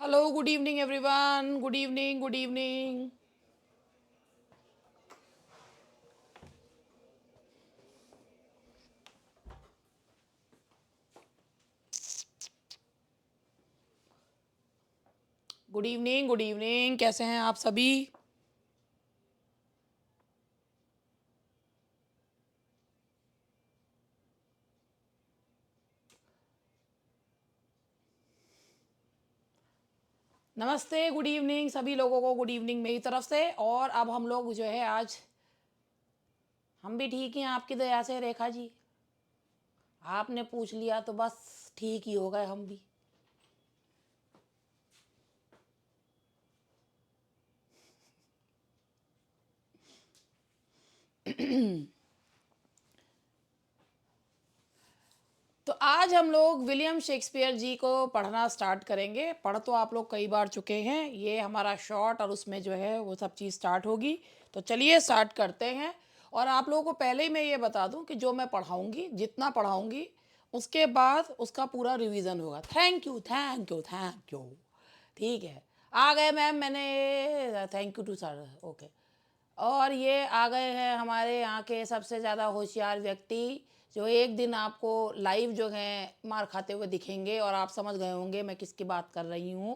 Hello, good evening, everyone. Good evening, good evening. Good evening, good evening. कैसे हैं आप सभी? नमस्ते, गुड इवनिंग सभी लोगों को। गुड इवनिंग मेरी तरफ से। और अब हम लोग जो है आज हम भी ठीक हैं आपकी दया से रेखा जी। आपने पूछ लिया तो बस ठीक ही हो गए हम भी। तो आज हम लोग विलियम शेक्सपियर जी को पढ़ना स्टार्ट करेंगे। पढ़ तो आप लोग कई बार चुके हैं, ये हमारा शॉर्ट और उसमें जो है वो सब चीज़ स्टार्ट होगी। तो चलिए स्टार्ट करते हैं। और आप लोगों को पहले ही मैं ये बता दूं कि जो मैं पढ़ाऊंगी, जितना पढ़ाऊंगी, उसके बाद उसका पूरा रिवीजन होगा। Thank you, thank you, thank you. ठीक है, आ गए मैम। मैंने thank you to sir. Okay. और ये आ गए हैं हमारे यहाँ के सबसे ज़्यादा होशियार व्यक्ति, जो एक दिन आपको लाइव जो है मार खाते हुए दिखेंगे और आप समझ गए होंगे मैं किसकी बात कर रही हूँ।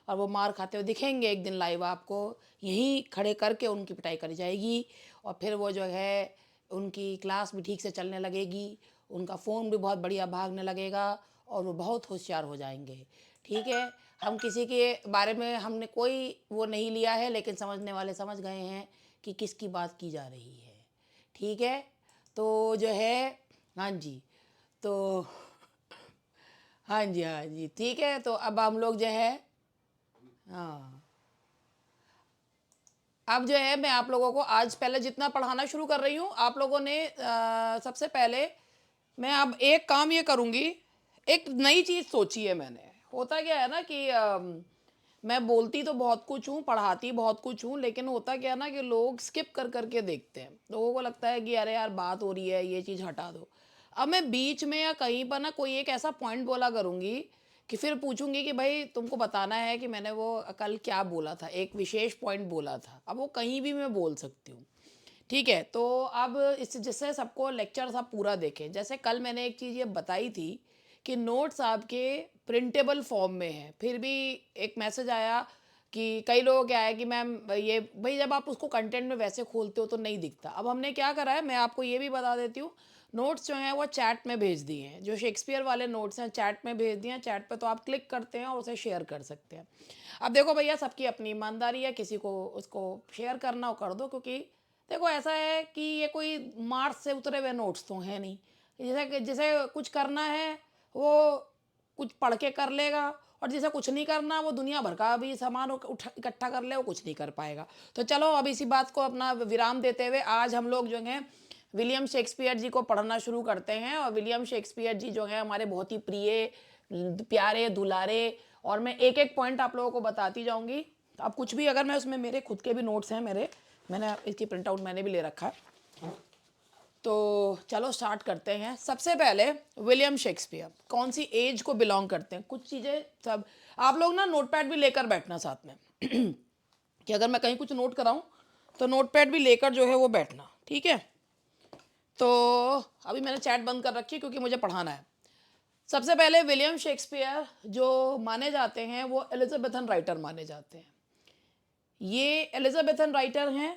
और वो मार खाते हुए दिखेंगे एक दिन लाइव आपको, यहीं खड़े करके उनकी पिटाई करी जाएगी। और फिर वो जो है उनकी क्लास भी ठीक से चलने लगेगी, उनका फ़ोन भी बहुत बढ़िया भागने लगेगा और वो बहुत होशियार हो जाएंगे। ठीक है, हम किसी के बारे में हमने कोई वो नहीं लिया है, लेकिन समझने वाले समझ गए हैं कि किसकी बात की जा रही है। ठीक है, तो जो है, हाँ जी, तो हाँ जी, हाँ जी, ठीक है। तो अब हम लोग जो है, हाँ, अब जो है मैं आप लोगों को आज पहले जितना पढ़ाना शुरू कर रही हूँ, आप लोगों ने सबसे पहले मैं अब एक काम ये करूँगी। एक नई चीज़ सोची है मैंने। होता क्या है ना कि मैं बोलती तो बहुत कुछ हूँ, पढ़ाती बहुत कुछ हूँ, लेकिन होता क्या है ना कि लोग स्किप कर करके देखते हैं। लोगों को लगता है कि अरे यार बात हो रही है, ये चीज़ हटा दो। अब मैं बीच में या कहीं पर ना कोई एक ऐसा पॉइंट बोला करूँगी कि फिर पूछूंगी कि भाई तुमको बताना है कि मैंने वो कल क्या बोला था, एक विशेष पॉइंट बोला था। अब वो कहीं भी मैं बोल सकती हूँ। ठीक है, तो अब इस जिससे सबको लेक्चर सब पूरा देखें। जैसे कल मैंने एक चीज़ ये बताई थी कि नोट्स आपके प्रिंटेबल फॉर्म में है, फिर भी एक मैसेज आया कि कई लोगों क्या है कि मैम ये भाई जब आप उसको कंटेंट में वैसे खोलते हो तो नहीं दिखता। अब हमने क्या करा है, मैं आपको ये भी बता देती हूँ। नोट्स जो हैं वो चैट में भेज दिए हैं, जो शेक्सपियर वाले नोट्स हैं चैट में भेज दिए हैं। चैट पे तो आप क्लिक करते हैं और उसे शेयर कर सकते हैं। अब देखो भैया, सबकी अपनी ईमानदारी है, किसी को उसको शेयर करना हो कर दो, क्योंकि देखो ऐसा है कि ये कोई मार्स से उतरे हुए नोट्स तो हैं नहीं। जैसे जिसे कुछ करना है वो कुछ पढ़ के कर लेगा, और जिसे कुछ नहीं करना वो दुनिया भर का भी सामान इकट्ठा कर ले, वो कुछ नहीं कर पाएगा। तो चलो अब इसी बात को अपना विराम देते हुए आज हम लोग जो हैं विलियम शेक्सपियर जी को पढ़ना शुरू करते हैं। और विलियम शेक्सपियर जी जो है हमारे बहुत ही प्रिय, प्यारे, दुलारे। और मैं एक एक पॉइंट आप लोगों को बताती जाऊंगी। अब कुछ भी अगर मैं उसमें, मेरे खुद के भी नोट्स हैं, मैंने इसकी प्रिंट आउट मैंने भी ले रखा है। तो चलो स्टार्ट करते हैं। सबसे पहले विलियम शेक्सपियर कौन सी एज को बिलोंग करते हैं, कुछ चीज़ें सब आप लोग ना नोटपैड भी लेकर बैठना साथ में कि अगर मैं कहीं कुछ नोट कराऊं तो नोटपैड भी लेकर जो है वो बैठना। ठीक है, तो अभी मैंने चैट बंद कर रखी है क्योंकि मुझे पढ़ाना है। सबसे पहले विलियम शेक्सपियर जो माने जाते हैं वो एलिजाबेथन राइटर माने जाते हैं। ये एलिजाबेथन राइटर हैं,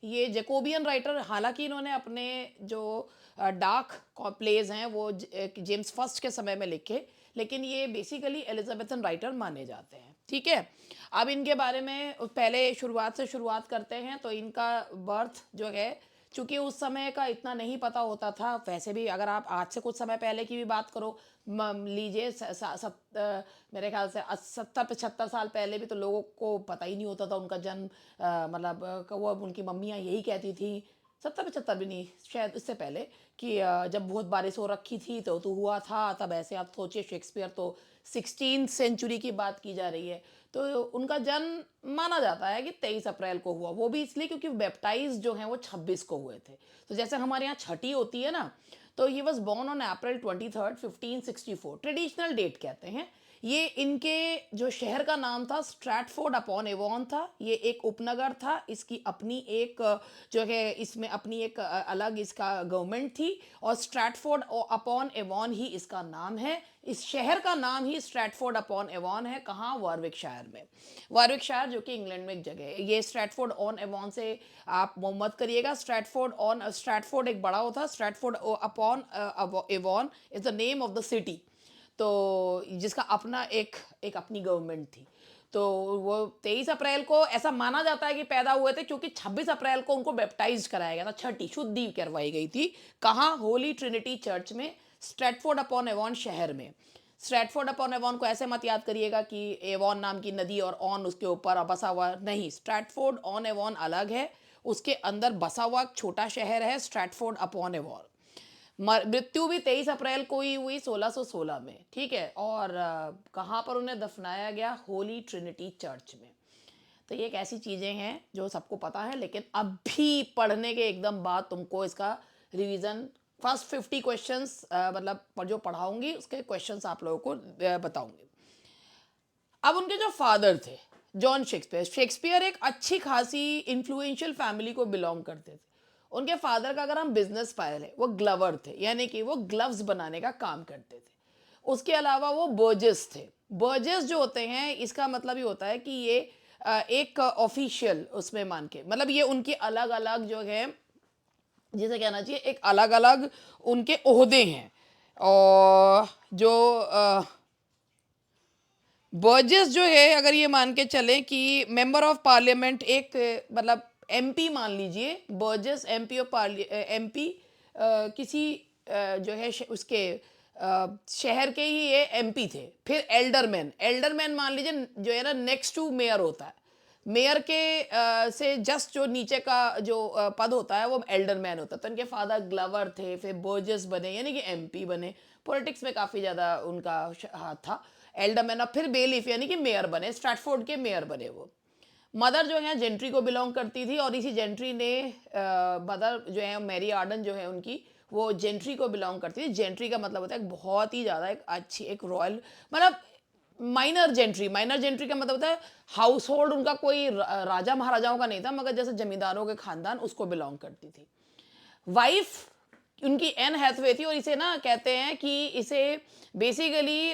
ये जेकोबियन राइटर। हालांकि इन्होंने अपने जो डार्क प्लेज हैं वो जेम्स फर्स्ट के समय में लिखे, लेकिन ये बेसिकली एलिजाबेथन राइटर माने जाते हैं। ठीक है, अब इनके बारे में पहले शुरुआत से शुरुआत करते हैं। तो इनका बर्थ जो है, चूँकि उस समय का इतना नहीं पता होता था। वैसे भी अगर आप आज से कुछ समय पहले की भी बात करो, लीजिए मेरे ख्याल से 70-75 साल पहले भी तो लोगों को पता ही नहीं होता था उनका जन्म। मतलब वो उनकी मम्मियाँ यही कहती थी, 70-75 भी नहीं, शायद इससे पहले, कि जब बहुत बारिश हो रखी थी तो हुआ था तब ऐसे। आप सोचिए, शेक्सपियर तो 16th सेंचुरी की बात की जा रही है। तो उनका जन्म माना जाता है कि 23 अप्रैल को हुआ। वो भी इसलिए क्योंकि बैप्टाइज जो हैं वो 26 को हुए थे। तो जैसे हमारे यहाँ छठी होती है ना, तो he was born on April 23rd 1564, traditional date कहते हैं। ये इनके जो शहर का नाम था स्ट्रैटफोर्ड अपॉन एवॉन था। ये एक उपनगर था। इसकी अपनी एक जो है इसमें अपनी एक अलग इसका गवर्नमेंट थी और स्ट्रैटफोर्ड अपॉन एवॉन ही इसका नाम है। इस शहर का नाम ही स्ट्रैटफोर्ड अपॉन एवॉन है। कहाँ? वारविकशायर में। वारविकशायर जो कि इंग्लैंड में एक जगह है। ये स्ट्रैटफोर्ड ऑन एवॉन से आप मत करिएगा। स्ट्रैटफोर्ड एक बड़ा होता है। Stratford upon Avon is the name of the city, तो जिसका अपना एक एक अपनी गवर्नमेंट थी। तो वो 23 अप्रैल को ऐसा माना जाता है कि पैदा हुए थे, क्योंकि 26 अप्रैल को उनको बैप्टाइज कराया गया था, छठी शुद्धि करवाई गई थी। कहाँ? होली ट्रिनिटी चर्च में, स्ट्रैटफोर्ड अपॉन एवॉन शहर में। स्ट्रैटफोर्ड अपॉन एवॉन को ऐसे मत याद करिएगा कि एवॉन नाम की नदी और ऑन उसके ऊपर बसा हुआ, नहीं। स्ट्रैटफोर्ड ऑन एवॉन अलग है, उसके अंदर बसा हुआ छोटा शहर है स्ट्रैटफोर्ड अपॉन एवॉन। मृत्यु भी 23 अप्रैल को ही हुई 1616 में, ठीक है। और कहाँ पर उन्हें दफनाया गया? होली ट्रिनिटी चर्च में। तो ये एक ऐसी चीज़ें हैं जो सबको पता है, लेकिन अभी पढ़ने के एकदम बाद तुमको इसका रिवीजन फर्स्ट 50 क्वेश्चंस मतलब जो पढ़ाऊंगी उसके क्वेश्चंस आप लोगों को बताऊंगी। अब उनके जो फादर थे जॉन शेक्सपियर, शेक्सपियर एक अच्छी खासी इन्फ्लुएंशियल फैमिली को बिलोंग करते थे। उनके फादर का अगर हम बिजनेस फाइल है, वो ग्लवर थे, यानी कि वो ग्लव्स बनाने का काम करते थे। उसके अलावा वो बर्जेस थे। बर्जेस जो होते हैं, इसका मतलब ये होता है कि ये एक ऑफिशियल उसमें मान के, मतलब ये उनकी अलग अलग जो है, जिसे कहना चाहिए एक अलग अलग उनके ओहदे हैं। और जो बर्जेस जो है, अगर ये मान के चलें कि मेंबर ऑफ पार्लियामेंट, एक मतलब एमपी मान लीजिए, बर्जेस एमपी ऑफ एमपी किसी जो है उसके शहर के ही ये एमपी थे। फिर एल्डरमैन, एल्डरमैन मान लीजिए जो है ना नेक्स्ट टू मेयर होता है। मेयर के से जस्ट जो नीचे का जो पद होता है वो एल्डरमैन होता है। तो इनके फादर ग्लवर थे, फिर बर्जेस बने, यानी कि एमपी बने। पॉलिटिक्स में काफ़ी ज़्यादा उनका हाथ था। एल्डरमैन, और फिर बेलीफ यानी कि मेयर बने, स्ट्रैटफोर्ड के मेयर बने वो। मदर जो है जेंट्री को बिलोंग करती थी, और इसी जेंट्री ने मदर जो है मैरी आर्डन जो है उनकी, वो जेंट्री को बिलोंग करती थी। जेंट्री का मतलब होता है बहुत ही ज़्यादा एक अच्छी एक रॉयल, मतलब माइनर जेंट्री। माइनर जेंट्री का मतलब होता है हाउस होल्ड उनका कोई राजा महाराजाओं का नहीं था, मगर जैसे जमींदारों के खानदान उसको बिलोंग करती थी। वाइफ उनकी एन हैथवे थी, और इसे ना कहते हैं कि इसे बेसिकली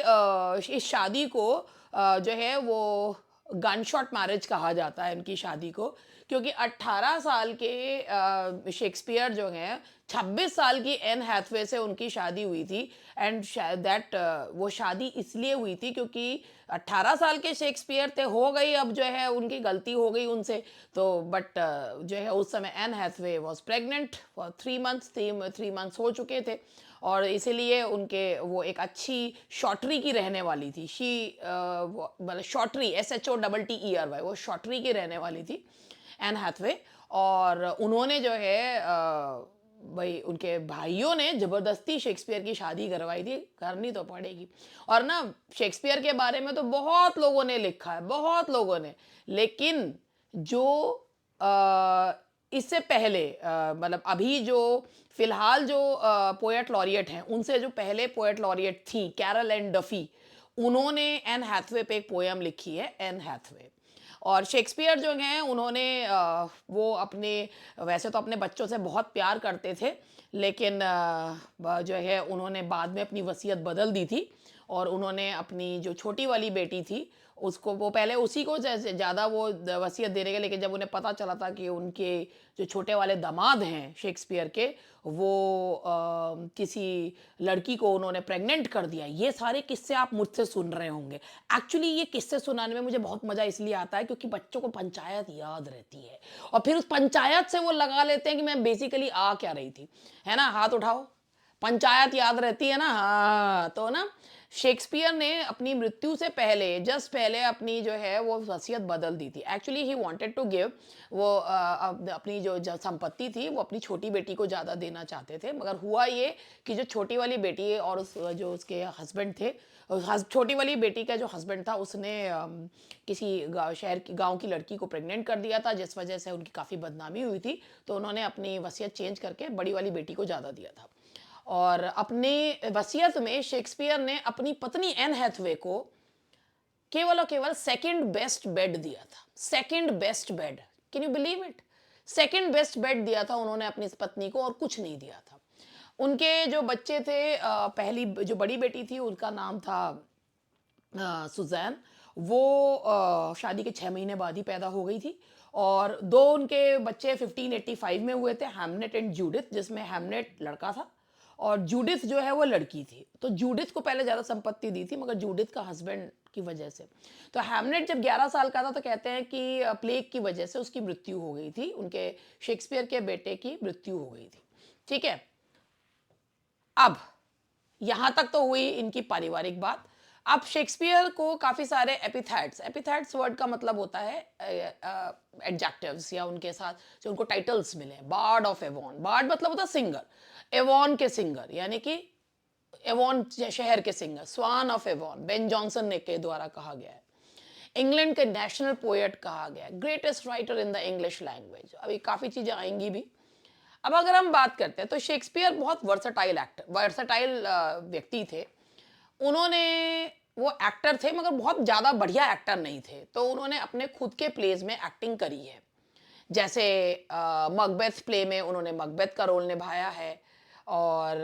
इस शादी को जो है वो गन शॉट मैरिज कहा जाता है उनकी शादी को, क्योंकि 18 साल के शेक्सपियर जो हैं, 26 साल की एन हैथवे से उनकी शादी हुई थी। एंड दैट वो शादी इसलिए हुई थी क्योंकि 18 साल के शेक्सपियर थे, हो गई अब जो है उनकी गलती हो गई उनसे। तो बट जो है उस समय Anne Hathaway was pregnant for 3 months, 3 months हो चुके थे, और इसीलिए उनके वो एक अच्छी शॉर्टरी की रहने वाली थी। मतलब शॉर्टरी, SHOTTERY, वो शॉर्टरी की रहने वाली थी एन हैथवे। और उन्होंने जो है भाई उनके भाइयों ने ज़बरदस्ती शेक्सपियर की शादी करवाई थी, करनी तो पड़ेगी। और ना शेक्सपियर के बारे में तो बहुत लोगों ने लिखा है, बहुत लोगों ने, लेकिन जो इससे पहले मतलब अभी जो फिलहाल जो पोएट लॉरिएट हैं, उनसे जो पहले पोएट लॉरिएट थी कैरल एंड डफी, उन्होंने एन हैथवे पे एक पोयम लिखी है, एन हैथवे। और शेक्सपियर जो हैं उन्होंने वो अपने, वैसे तो अपने बच्चों से बहुत प्यार करते थे, लेकिन जो है उन्होंने बाद में अपनी वसीयत बदल दी थी, और उन्होंने अपनी जो छोटी वाली बेटी थी उसको, वो पहले उसी को ज़्यादा वो वसीयत देने के, लेकिन जब उन्हें पता चला था कि उनके जो छोटे वाले दामाद हैं शेक्सपियर के, वो किसी लड़की को उन्होंने प्रेग्नेंट कर दिया। ये सारे किस्से आप मुझसे सुन रहे होंगे। एक्चुअली ये किस्से सुनाने में मुझे बहुत मज़ा इसलिए आता है क्योंकि बच्चों को पंचायत याद रहती है, और फिर उस पंचायत से वो लगा लेते हैं कि मैं बेसिकली आ क्या रही थी, है ना। हाथ उठाओ, पंचायत याद रहती है ना। हाँ, तो ना शेक्सपियर ने अपनी मृत्यु से पहले, जस्ट पहले, अपनी जो है वो वसीयत बदल दी थी। Actually he wanted to give, वो अपनी जो संपत्ति थी वो अपनी छोटी बेटी को ज़्यादा देना चाहते थे, मगर हुआ ये कि जो छोटी वाली बेटी है और जो उसके हस्बैंड थे, छोटी वाली बेटी का जो हस्बैंड था उसने किसी शहर की, गांव की लड़की को प्रेग्नेंट कर दिया था, जिस वजह से उनकी काफ़ी बदनामी हुई थी। तो उन्होंने अपनी वसीयत चेंज करके बड़ी वाली बेटी को ज़्यादा दिया था। और अपने वसीयत में शेक्सपियर ने अपनी पत्नी एन हैथवे को केवल और केवल सेकंड बेस्ट बेड दिया था, second best bed, can you believe it? Second best bed दिया था उन्होंने अपनी इस पत्नी को, और कुछ नहीं दिया था। उनके जो बच्चे थे, पहली जो बड़ी बेटी थी उनका नाम था सुज़ैन। वो शादी के 6 महीने बाद ही पैदा हो गई थी, और 2 उनके बच्चे 1585 में हुए थे, हैमनेट एंड जूडिथ, जिसमें हैमनेट लड़का था और जूडिथ जो है वो लड़की थी। तो जूडिथ को पहले ज़्यादा संपत्ति दी थी, मगर जूडिथ का हस्बैंड की वजह से। तो हैमनेट जब 11 साल का था तो कहते हैं कि प्लेग की वजह से उसकी मृत्यु हो गई थी, उनके शेक्सपियर के बेटे की मृत्यु हो गई थी। ठीक है, अब यहां तक तो हुई इनकी पारिवारिक बात। अब शेक्सपियर को काफी सारे एपिथेट्स, एपिथेट्स वर्ड का मतलब होता है एडजेक्टिव्स, या उनके साथ जो उनको टाइटल्स मिले। बार्ड ऑफ एवॉन, बार्ड मतलब होता है सिंगर, एवॉन के सिंगर यानी कि एवॉन शहर के singer, swan of Avon Ben Jonson ने के द्वारा कहा गया है। इंग्लैंड के नेशनल पोएट कहा गया, greatest writer in the English language. अभी काफी चीजें आएंगी भी। अब अगर हम बात करते हैं तो शेक्सपियर बहुत वर्सटाइल एक्टर, वर्सटाइल व्यक्ति थे। उन्होंने, वो एक्टर थे मगर बहुत ज़्यादा बढ़िया एक्टर नहीं थे, तो उन्होंने अपने खुद के प्लेज में एक्टिंग करी है। जैसे मकबेथ प्ले में उन्होंने मकबेथ का रोल निभाया है, और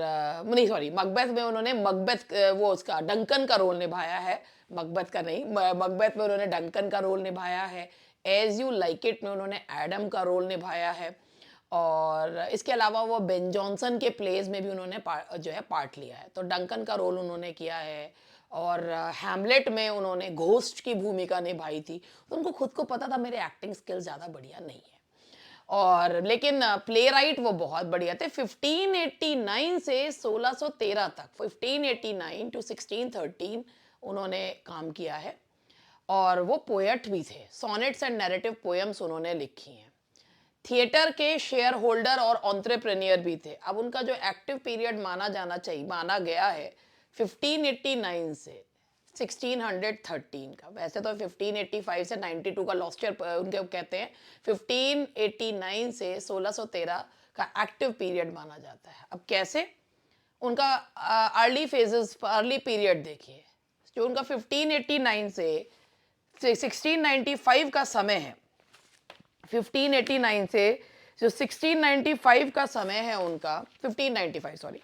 नहीं सॉरी, मकबेथ में उन्होंने मकबेथ वो उसका डंकन का रोल निभाया है, मकबेथ का नहीं, मकबेथ में उन्होंने डंकन का रोल निभाया है। एज यू लाइक इट में उन्होंने एडम का रोल निभाया है, और इसके अलावा वो बेन जॉनसन के प्लेज में भी उन्होंने जो है पार्ट लिया है। तो डंकन का रोल उन्होंने किया है, और हैमलेट में उन्होंने घोस्ट की भूमिका निभाई थी। तो उनको खुद को पता था मेरे एक्टिंग स्किल ज़्यादा बढ़िया नहीं है, और लेकिन प्ले राइट वो बहुत बढ़िया थे। 1589 से 1613 तक, 1589 टू 1613 उन्होंने काम किया है, और वो पोएट भी थे। सोनेट्स एंड नैरेटिव पोएम्स उन्होंने लिखी हैं। थिएटर के शेयर होल्डर और एंटरप्रेन्योर भी थे। अब उनका जो एक्टिव पीरियड माना जाना चाहिए, माना गया है 1589 से 1613 का। वैसे तो 1585 से 92 का लॉस्ट ईयर उनके कहते हैं, 1589 से 1613 का एक्टिव पीरियड माना जाता है। अब कैसे? उनका अर्ली फेजेस, अर्ली पीरियड देखिए, जो उनका 1589 से 1695 का समय है, 1589 से जो 1695 का समय है उनका, 1595 सॉरी,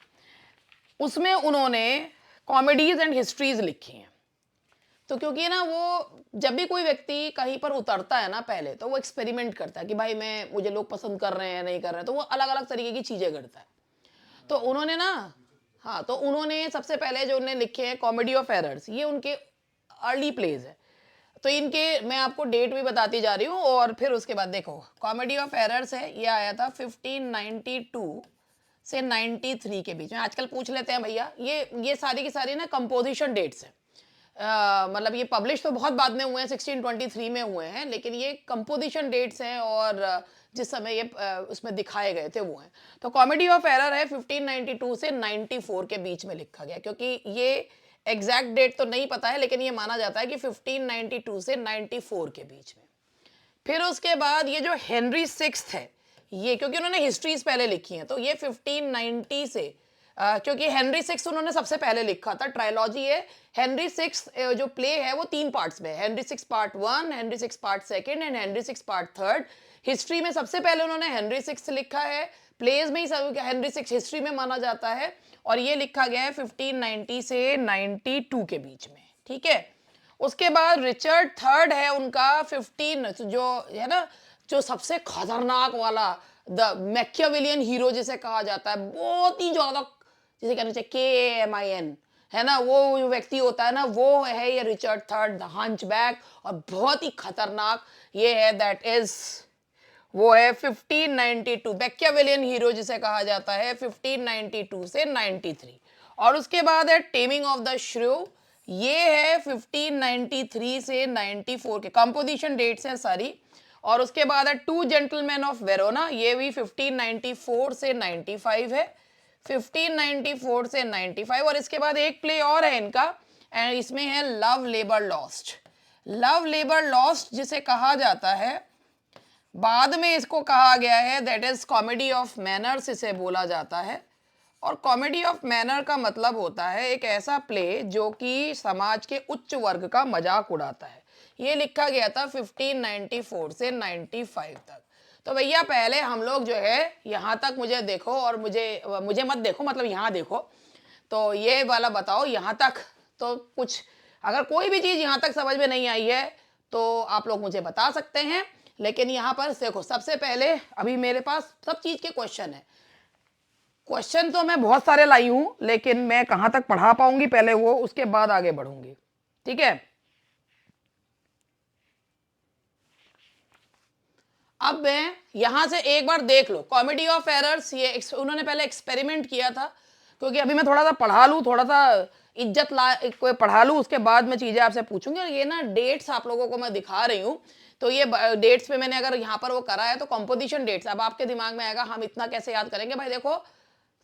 उसमें उन्होंने कॉमेडीज एंड हिस्ट्रीज लिखी हैं। तो क्योंकि ना वो जब भी कोई व्यक्ति कहीं पर उतरता है ना, पहले तो वो एक्सपेरिमेंट करता है कि भाई मुझे लोग पसंद कर रहे हैं नहीं कर रहे हैं, तो वो अलग अलग तरीके की चीजें करता है। तो उन्होंने ना, हाँ, तो उन्होंने सबसे पहले जो उन्होंने लिखे हैं कॉमेडी ऑफ एरर्स, ये उनके अर्ली प्लेज है। तो इनके मैं आपको डेट भी बताती जा रही हूँ, और फिर उसके बाद देखो, कॉमेडी ऑफ एरर्स है, ये आया था 1592 से 93 के बीच में। आजकल पूछ लेते हैं भैया, ये सारी की सारी ना कंपोजिशन डेट्स हैं। मतलब ये पब्लिश तो बहुत बाद में हुए हैं, 1623 में हुए हैं, लेकिन ये कंपोजिशन डेट्स हैं, और जिस समय ये उसमें दिखाए गए थे वो हैं। तो कॉमेडी ऑफ एरर है 1592 से 94 के बीच में लिखा गया, क्योंकि ये एग्जैक्ट डेट तो नहीं पता है, लेकिन ये माना जाता है कि 1592 से 94 के बीच में। फिर उसके बाद ये जो हेनरी सिक्स्थ है, ये क्योंकि उन्होंने हिस्ट्रीज पहले लिखी हैं, तो ये 1590 से क्योंकि हेनरी सिक्स उन्होंने सबसे पहले लिखा था, ट्रायलॉजी है। हेनरी सिक्स जो प्ले है वो 3 पार्ट्स में है, Henry six part 1, Henry six part 2 and Henry six part 3। History में सबसे पहले उन्होंने हेनरी सिक्स लिखा है, प्लेज में ही सब हेनरी सिक्स हिस्ट्री में माना जाता है, और ये लिखा गया है 1590 से 92 के बीच में। ठीक है, उसके बाद रिचर्ड थर्ड है उनका 15, जो है ना, जो सबसे खतरनाक वाला, द मैकियावेलियन हीरो जिसे कहा जाता है, बहुत ही ज्यादा, जिसे कहना चाहिए KAMIN, है ना, वो व्यक्ति होता है ना, वो है ये रिचर्ड थर्ड, द हंचबैक, और बहुत ही खतरनाक ये है, दैट इज वो है 1592, मैकियावेलियन हीरो जिसे कहा जाता है, 1592 से 93। और उसके बाद है टेमिंग ऑफ द श्रू, ये है 1593 से 94 के, कंपोजिशन डेट्स हैं सारी। और उसके बाद है टू जेंटलमैन ऑफ वेरोना, ये भी 1594 से 95 है, 1594 से 95। और इसके बाद एक प्ले और है इनका, एंड इसमें है love labour lost. Love labour lost जिसे कहा जाता है, बाद में इसको कहा गया है that is comedy of manners, इसे बोला जाता है। और कॉमेडी ऑफ मैनर का मतलब होता है एक ऐसा प्ले जो कि समाज के उच्च वर्ग का मजाक उड़ाता है। ये लिखा गया था 1594 से 95 तक। तो भैया पहले हम लोग जो है यहाँ तक मुझे देखो और मुझे मुझे मत देखो, मतलब यहाँ देखो। तो ये वाला बताओ यहाँ तक, तो कुछ अगर कोई भी चीज़ यहाँ तक समझ में नहीं आई है तो आप लोग मुझे बता सकते हैं। लेकिन यहाँ पर देखो, सबसे पहले अभी मेरे पास सब चीज़ के क्वेश्चन है। क्वेश्चन तो मैं बहुत सारे लाई हूं, लेकिन मैं कहां तक पढ़ा पाऊंगी पहले वो, उसके बाद आगे बढ़ूंगी। ठीक है, अब मैं यहां से एक बार देख लो कॉमेडी ऑफ एरर्स। ये उन्होंने पहले एक्सपेरिमेंट किया था, क्योंकि अभी मैं थोड़ा सा पढ़ा लूँ, थोड़ा सा इज्जत ला को पढ़ा लूँ, उसके बाद मैं चीज़ें आपसे पूछूंगी। और ये ना डेट्स आप लोगों को मैं दिखा रही हूँ, तो ये डेट्स पे मैंने अगर यहाँ पर वो करा है तो कॉम्पोजिशन डेट्स। अब आपके दिमाग में आएगा हम इतना कैसे याद करेंगे, भाई देखो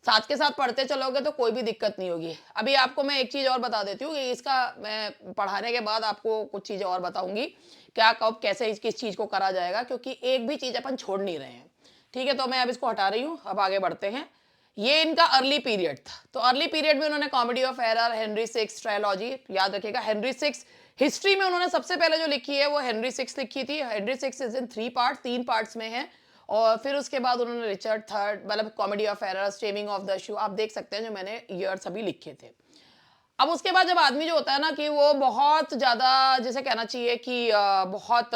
साथ के साथ पढ़ते चलोगे तो कोई भी दिक्कत नहीं होगी। अभी आपको मैं एक चीज़ और बता देती हूँ कि इसका मैं पढ़ाने के बाद आपको कुछ चीज़ें और बताऊंगी, क्या कब कैसे किस चीज़ को करा जाएगा, क्योंकि एक भी चीज़ अपन छोड़ नहीं रहे हैं। ठीक है, तो मैं अब इसको हटा रही हूँ, अब आगे बढ़ते हैं। ये इनका अर्ली पीरियड था। तो अर्ली पीरियड में उन्होंने comedy of error, Henry six trilogy, याद रखिएगा हेनरी सिक्स हिस्ट्री में उन्होंने सबसे पहले जो लिखी है वो हेनरी सिक्स लिखी थी। Henry six is in 3 part, 3 parts में है। और फिर उसके बाद उन्होंने रिचर्ड थर्ड, मतलब comedy of errors, taming of the shoe, आप देख सकते हैं जो मैंने ईयर्स अभी लिखे थे। अब उसके बाद जब आदमी जो होता है ना कि वो बहुत ज़्यादा, जैसे कहना चाहिए कि बहुत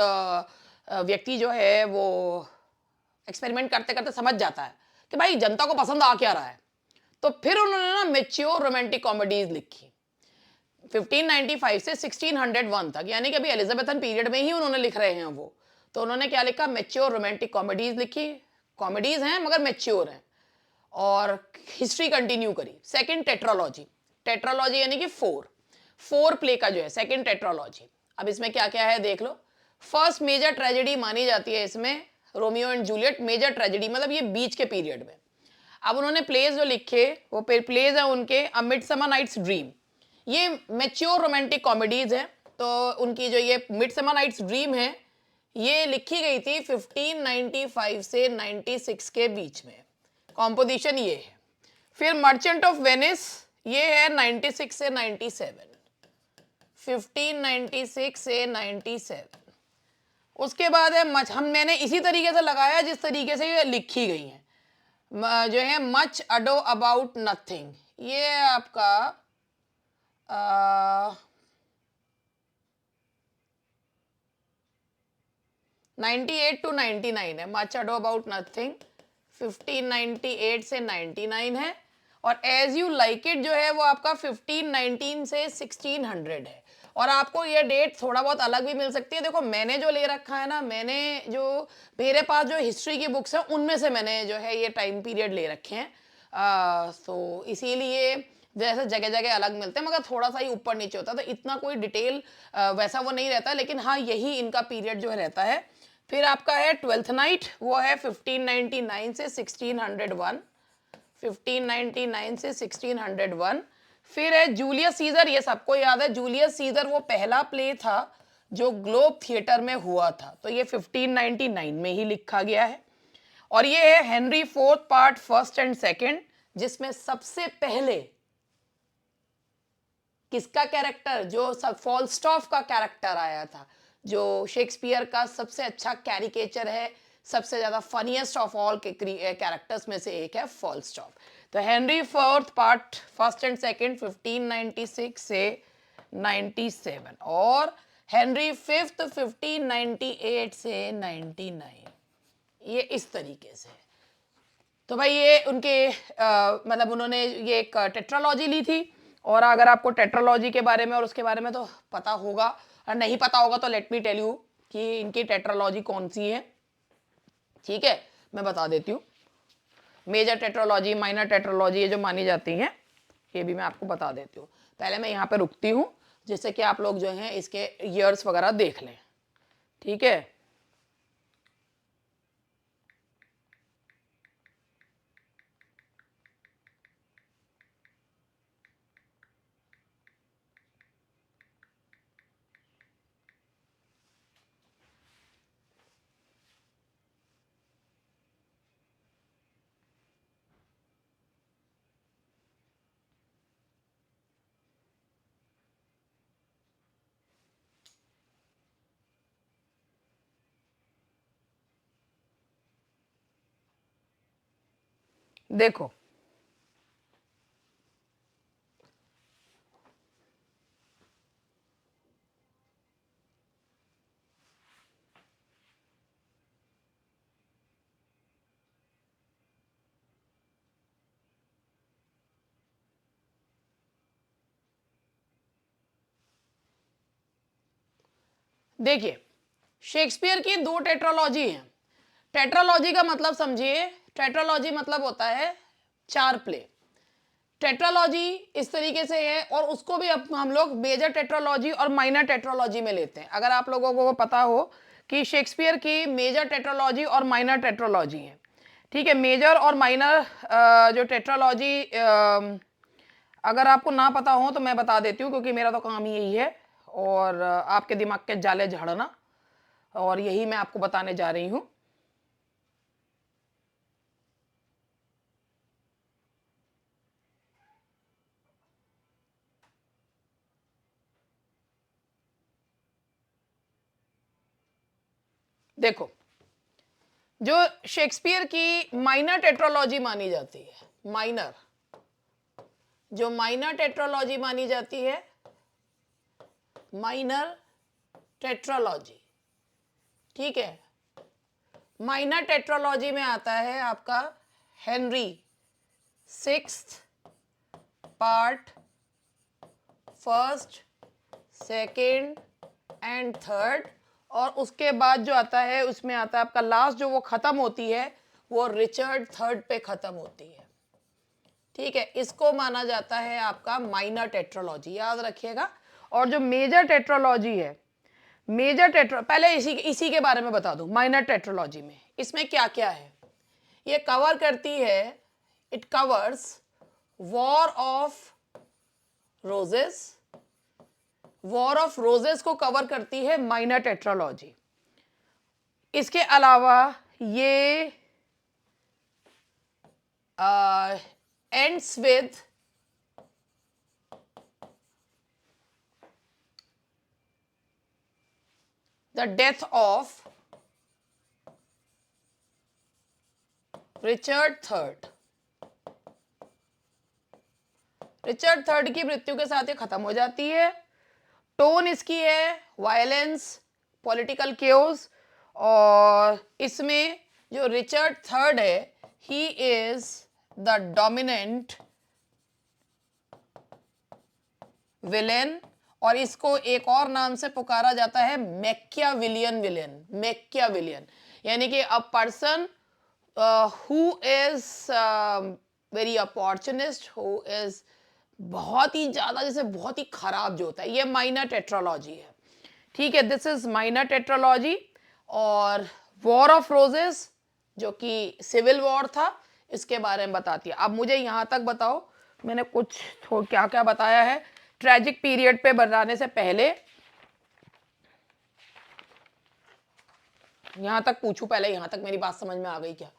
व्यक्ति जो है वो एक्सपेरिमेंट करते करते समझ जाता है कि भाई जनता को पसंद आ क्या रहा है, तो फिर उन्होंने ना मेच्योर रोमांटिक कॉमेडीज लिखी 1595 से 1601 तक, यानी कि अभी एलिजाबेथन पीरियड में ही उन्होंने लिख रहे हैं वो। तो उन्होंने क्या लिखा, मेच्योर रोमांटिक कॉमेडीज लिखी। कॉमेडीज हैं मगर मेच्योर हैं। और हिस्ट्री कंटिन्यू करी। सेकंड टेट्रोलॉजी, टेट्रोलॉजी यानी कि फोर प्ले का जो है सेकंड टेट्रोलॉजी। अब इसमें क्या क्या है देख लो। फर्स्ट मेजर ट्रेजेडी मानी जाती है इसमें Romeo and Juliet, major tragedy, मतलब ये बीच के पीरियड में। अब उन्होंने प्लेज जो लिखे वो प्लेज है उनके अ मिडसमर नाइट्स ड्रीम, ये मेच्योर रोमांटिक कॉमेडीज है। तो उनकी जो ये मिडसमर नाइट्स ड्रीम है ये लिखी गई थी 1595 से 96 के बीच में। कॉम्पोजिशन ये है। फिर मर्चेंट ऑफ वेनिस ये है 96 से 97, 1596 से 97। उसके बाद है मैंने इसी तरीके से लगाया जिस तरीके से ये लिखी गई है, जो है मच अडो अबाउट नथिंग, ये आपका 98 टू 99 है। मच अडो अबाउट नथिंग 1598 से 99 है। और एज यू लाइक इट जो है वो आपका 1519 से 1600 है। और आपको ये डेट थोड़ा बहुत अलग भी मिल सकती है। देखो मैंने जो ले रखा है ना, मैंने जो मेरे पास जो हिस्ट्री की बुक्स हैं उनमें से मैंने जो है ये टाइम पीरियड ले रखे हैं। तो इसीलिए जैसे जगह जगह अलग मिलते हैं, मगर थोड़ा सा ही ऊपर नीचे होता है, तो इतना कोई डिटेल वैसा वो नहीं रहता। लेकिन हाँ यही इनका पीरियड जो रहता है। फिर आपका है ट्वेल्थ नाइट, वो है 1599 से 1601, 1599 से 1601। फिर है जूलियस सीजर, ये सबको याद है। जूलियस सीजर वो पहला प्ले था जो ग्लोब थिएटर में हुआ था, तो ये 1599 में ही लिखा गया है। और ये है Henry fourth part first and second, जिसमें सबसे पहले किसका कैरेक्टर, जो सब फॉलस्टॉफ का कैरेक्टर आया था, जो शेक्सपियर का सबसे अच्छा कैरिकेचर है, सबसे ज्यादा फनीएस्ट ऑफ ऑल के कैरेक्टर्स में से एक है फॉलस्टॉफ। तो Henry fourth part first and second 1596 से 97, और हेनरी फिफ्थ 1598 से 99, ये इस तरीके से। तो भाई ये उनके मतलब उन्होंने ये एक टेट्रालॉजी ली थी। और अगर आपको टेट्रालॉजी के बारे में और उसके बारे में तो पता होगा, और नहीं पता होगा तो लेट मी टेल यू कि इनकी टेट्रालॉजी कौन सी है। ठीक है, मैं बता देती हूँ। मेजर टेट्रोलॉजी, माइनर टेट्रोलॉजी, ये जो मानी जाती हैं ये भी मैं आपको बता देती हूँ। पहले मैं यहाँ पे रुकती हूँ जिससे कि आप लोग जो हैं इसके ईयर्स वगैरह देख लें। ठीक है, देखो देखिए, शेक्सपियर की दो टेट्रोलॉजी हैं। टेट्रोलॉजी का मतलब समझिए, टेट्रोलॉजी मतलब होता है चार प्ले। टेट्रोलॉजी इस तरीके से है, और उसको भी अब हम लोग मेजर टेट्रोलॉजी और माइनर टेट्रोलॉजी में लेते हैं। अगर आप लोगों को पता हो कि शेक्सपियर की मेजर टेट्रोलॉजी और माइनर टेट्रोलॉजी है, ठीक है। मेजर और माइनर जो टेट्रोलॉजी, अगर आपको ना पता हो तो मैं बता देती हूँ, क्योंकि मेरा तो काम ही यही है, और आपके दिमाग के जाले झाड़ना, और यही मैं आपको बताने जा रही हूँ। देखो, जो शेक्सपियर की माइनर टेट्रोलॉजी मानी जाती है, माइनर, जो माइनर टेट्रोलॉजी मानी जाती है, माइनर टेट्रोलॉजी, ठीक है। माइनर टेट्रोलॉजी में आता है आपका Henry sixth part, first, second and third, और उसके बाद जो आता है उसमें आता है आपका लास्ट, जो वो खत्म होती है वो रिचर्ड थर्ड पे खत्म होती है, ठीक है। इसको माना जाता है आपका माइनर टेट्रोलॉजी, याद रखिएगा। और जो मेजर टेट्रोलॉजी है, मेजर टेट्रो, पहले इसी के बारे में बता दूं। माइनर टेट्रोलॉजी में इसमें क्या क्या है, ये कवर करती है, it covers war of roses, war of roses को कवर करती है माइनर टेट्रोलॉजी। इसके अलावा ये ends with the death of Richard third. Richard third की मृत्यु के साथ ये खत्म हो जाती है। टोन इसकी है वायलेंस, पॉलिटिकल केओस, और इसमें जो रिचर्ड थर्ड है, he is the dominant villain, और इसको एक और नाम से पुकारा जाता है मैकियाविलियन विलेन। मैकियाविलियन यानी कि a person who is very opportunist, who is बहुत ही ज्यादा, जैसे बहुत ही खराब जो होता है, ये माइनर टेट्रोलॉजी है, ठीक है। This is minor tetralogy. और वॉर ऑफ रोजेस जो कि सिविल वॉर था, इसके बारे में बताती है। अब मुझे यहां तक बताओ, मैंने कुछ क्या क्या बताया है ट्रेजिक पीरियड पे बताने से पहले। यहां तक पूछूं पहले, यहां तक मेरी बात समझ में आ गई क्या,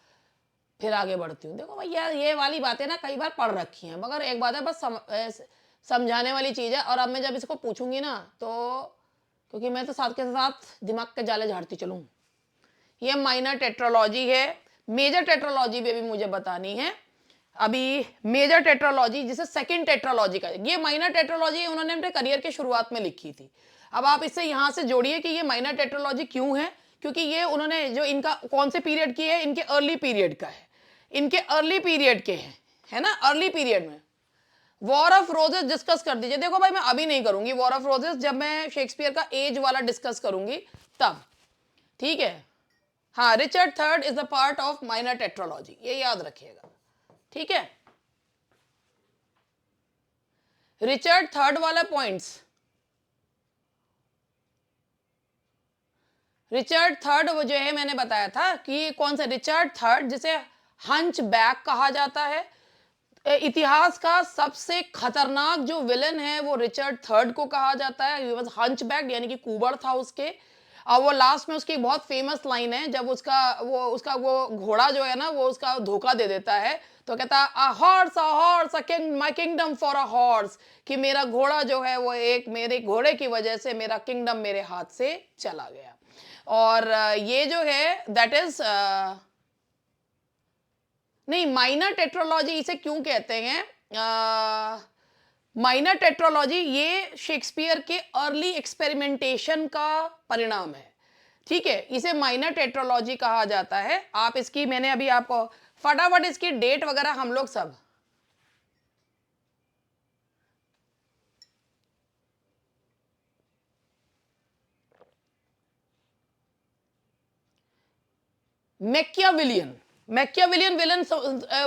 फिर आगे बढ़ती हूँ। देखो भैया, ये वाली बातें ना कई बार पढ़ रखी हैं, मगर एक बात है बस समझाने वाली चीज़ है। और अब मैं जब इसको पूछूंगी ना, तो क्योंकि मैं तो साथ के साथ दिमाग के जाले झाड़ती चलूँ। ये माइनर टेट्रोलॉजी है। मेजर टेट्रोलॉजी भी मुझे बतानी है अभी। मेजर टेट्रोलॉजी जिसे सेकंड टेट्रोलॉजी का, ये माइनर टेट्रोलॉजी उन्होंने अपने करियर के शुरुआत में लिखी थी। अब आप इससे यहां से जोड़िए कि ये माइनर टेट्रोलॉजी क्यों है, क्योंकि ये उन्होंने जो इनका कौन से पीरियड की है, इनके अर्ली पीरियड का है, इनके अर्ली पीरियड के हैं, है ना। अर्ली पीरियड में वॉर ऑफ रोजेस डिस्कस कर दीजिए। देखो भाई, मैं अभी नहीं करूंगी वॉर ऑफ रोजेस, जब मैं शेक्सपियर का एज वाला डिस्कस करूंगी तब, ठीक है। हाँ, Richard third is the part of minor tetralogy, ये याद रखिएगा, ठीक है। रिचर्ड थर्ड वाला पॉइंट्स, रिचर्ड थर्ड वो जो है मैंने बताया था कि कौन सा रिचर्ड थर्ड, जिसे हंच बैक कहा जाता है। इतिहास का सबसे खतरनाक जो विलन है वो रिचर्ड थर्ड को कहा जाता है। ही वाज हंच बैक, यानी कि कुबड़ था उसके। और वो लास्ट में उसकी बहुत फेमस लाइन है, जब उसका वो घोड़ा जो है ना, वो उसका धोखा दे देता है, तो कहता है a horse, a king, my kingdom for a horse, कि मेरा घोड़ा जो है वो एक, मेरे घोड़े की वजह से मेरा किंगडम मेरे हाथ से चला गया। और ये जो है दैट इज नहीं, माइनर टेट्रोलॉजी इसे क्यों कहते हैं? माइनर टेट्रोलॉजी ये शेक्सपियर के अर्ली एक्सपेरिमेंटेशन का परिणाम है, ठीक है, इसे माइनर टेट्रोलॉजी कहा जाता है। आप इसकी, मैंने अभी आपको फटाफट इसकी डेट वगैरह हम लोग सब, मैकियावेलियन, मैकियावेलियन विलन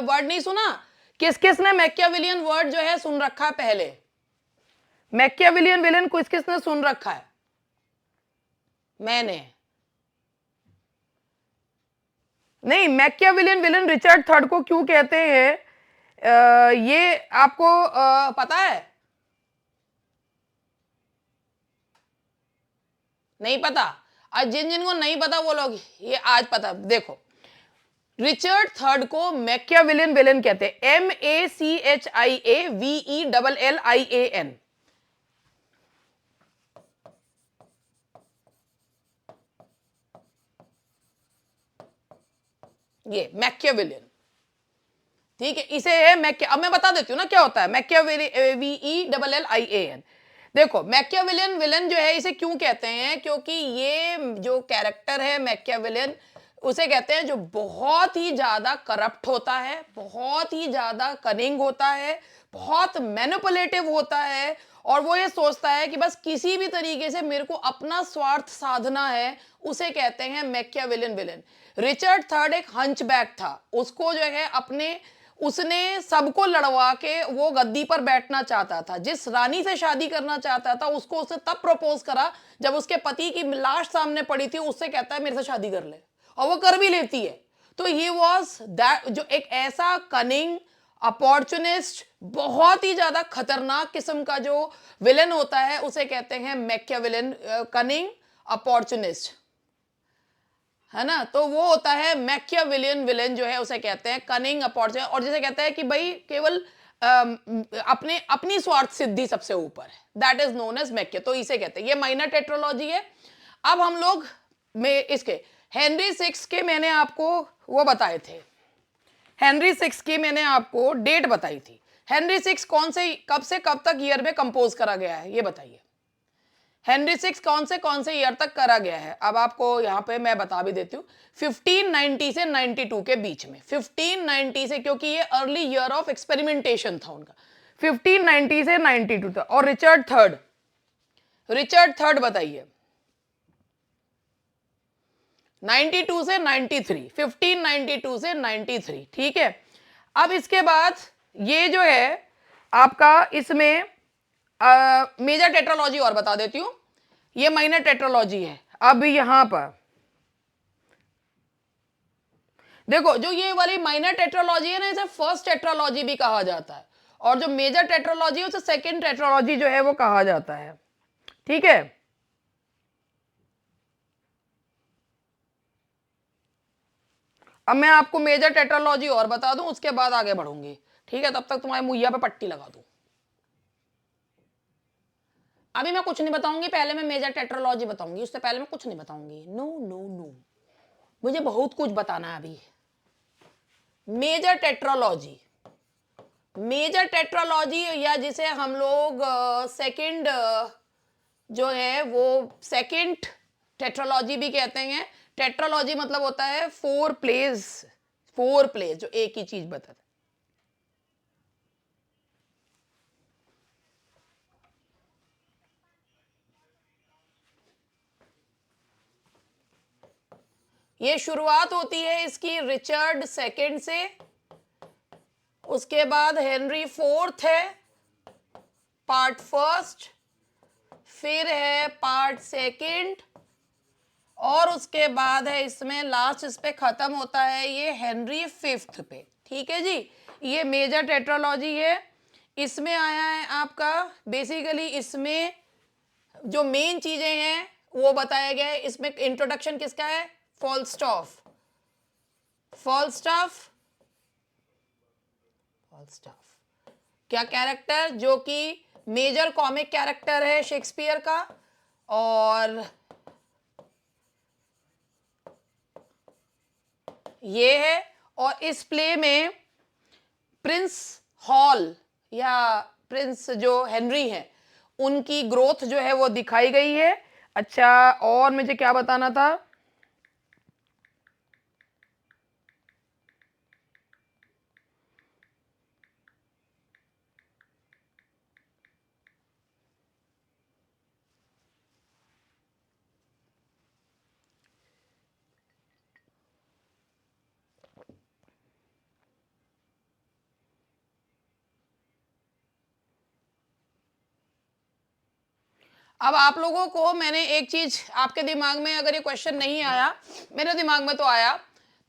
वर्ड नहीं सुना? किस किस ने मैकियावेलियन वर्ड जो है सुन रखा है पहले? मैकियावेलियन विलन किस किस ने सुन रखा है? मैंने नहीं। मैकियावेलियन विलन रिचर्ड थर्ड को क्यों कहते हैं, ये आपको पता है? नहीं पता? आज जिन जिनको नहीं पता वो लोग ये आज पता। देखो, रिचर्ड थर्ड को मैकियावेलियन विलन कहते हैं, MACHIAVELLIAN। ये मैकियावेलियन, ठीक है, इसे है अब मैं बता देती हूँ ना क्या होता है मैकियावेलियन। देखो, मैकियावेलियन विलन जो है इसे क्यों कहते हैं, क्योंकि ये जो कैरेक्टर है मैकियावेलियन, उसे कहते हैं जो बहुत ही ज्यादा करप्ट होता है, बहुत ही ज्यादा कनिंग होता है, बहुत मैनिपुलेटिव होता है, और वो ये सोचता है कि बस किसी भी तरीके से मेरे को अपना स्वार्थ साधना है, उसे कहते हैं मैकियावेलियन विलन। रिचर्ड थर्ड एक हंचबैक था, उसको जो है अपने, उसने सबको लड़वा के वो गद्दी पर बैठना चाहता था, जिस रानी से शादी करना चाहता था उसको उसने तब प्रपोज करा जब उसके पति की लाश सामने पड़ी थी, उससे कहता है मेरे से शादी कर ले, और वो कर भी लेती है। तो ही वॉज दैट, जो एक ऐसा कनिंग अपॉर्चुनिस्ट, बहुत ही ज्यादा खतरनाक किस्म का जो विलन होता है उसे कहते हैं मैकियावेलियन, कनिंग अपॉर्चुनिस्ट, है ना। तो वो होता है मैकियावेलियन विलेन जो है उसे कहते हैं कनिंग अपॉर्चुनिस्ट, और जिसे कहते हैं कि भाई केवल अपने अपनी स्वार्थ सिद्धि सबसे ऊपर है, दैट इज नोन एज मैकिया। तो इसे कहते हैं, ये माइनर टेट्रोलॉजी है। अब हम लोग में इसके हेनरी सिक्स के मैंने आपको वो बताए थे, हेनरी सिक्स की मैंने आपको डेट बताई थी। हेनरी सिक्स कौन से कब तक ईयर में कंपोज करा गया है, ये बताइए। हेनरी सिक्स कौन से ईयर तक करा गया है? अब आपको यहां पे मैं बता भी देती हूँ, 1590 से 92 के बीच में। 1590 से, क्योंकि ये अर्ली ईयर ऑफ एक्सपेरिमेंटेशन था उनका, 1590 से 92 तक। और रिचर्ड थर्ड बताइए, 92 से 93, 1592 से 93, ठीक है। अब इसके बाद ये जो है आपका, इसमें मेजर टेट्रोलॉजी और बता देती हूं, ये माइनर टेट्रोलॉजी है। अब यहां पर देखो, जो ये वाली माइनर टेट्रोलॉजी है ना, इसे फर्स्ट टेट्रोलॉजी भी कहा जाता है, और जो मेजर टेट्रोलॉजी है उसे सेकंड टेट्रोलॉजी जो है वो कहा जाता है, ठीक है। अब मैं आपको मेजर टेट्रोलॉजी और बता दूं, उसके बाद आगे बढ़ूंगी, ठीक है। तब तक तुम्हारे मुहैया पे पट्टी लगा दूं। अभी मैं कुछ नहीं बताऊंगी, पहले मैं मेजर टेट्रोलॉजी बताऊंगी, उससे पहले मैं कुछ नहीं बताऊंगी। नो नो नो, मुझे बहुत कुछ बताना है अभी। मेजर टेट्रोलॉजी, मेजर टेट्रोलॉजी, या जिसे हम लोग सेकंड जो है वो सेकंड टेट्रोलॉजी भी कहते हैं। टेट्रोलॉजी मतलब होता है फोर प्लेस जो एक ही चीज बताता है। ये शुरुआत होती है इसकी रिचर्ड सेकंड से, उसके बाद हेनरी फोर्थ है पार्ट फर्स्ट, फिर है पार्ट सेकंड, और उसके बाद है इसमें लास्ट, इस पे खत्म होता है ये हेनरी फिफ्थ पे, ठीक है जी। ये मेजर टेट्रोलॉजी है। इसमें आया है आपका बेसिकली, इसमें जो मेन चीजें हैं वो बताया गया है। इसमें इंट्रोडक्शन किसका है? फॉलस्टॉफ क्या कैरेक्टर, जो कि मेजर कॉमिक कैरेक्टर है शेक्सपियर का, और ये है। और इस प्ले में प्रिंस हॉल या प्रिंस जो हेनरी हैं उनकी ग्रोथ जो है वो दिखाई गई है। अच्छा, और मुझे क्या बताना था, अब आप लोगों को मैंने एक चीज, आपके दिमाग में अगर ये क्वेश्चन नहीं आया, मेरे दिमाग में तो आया,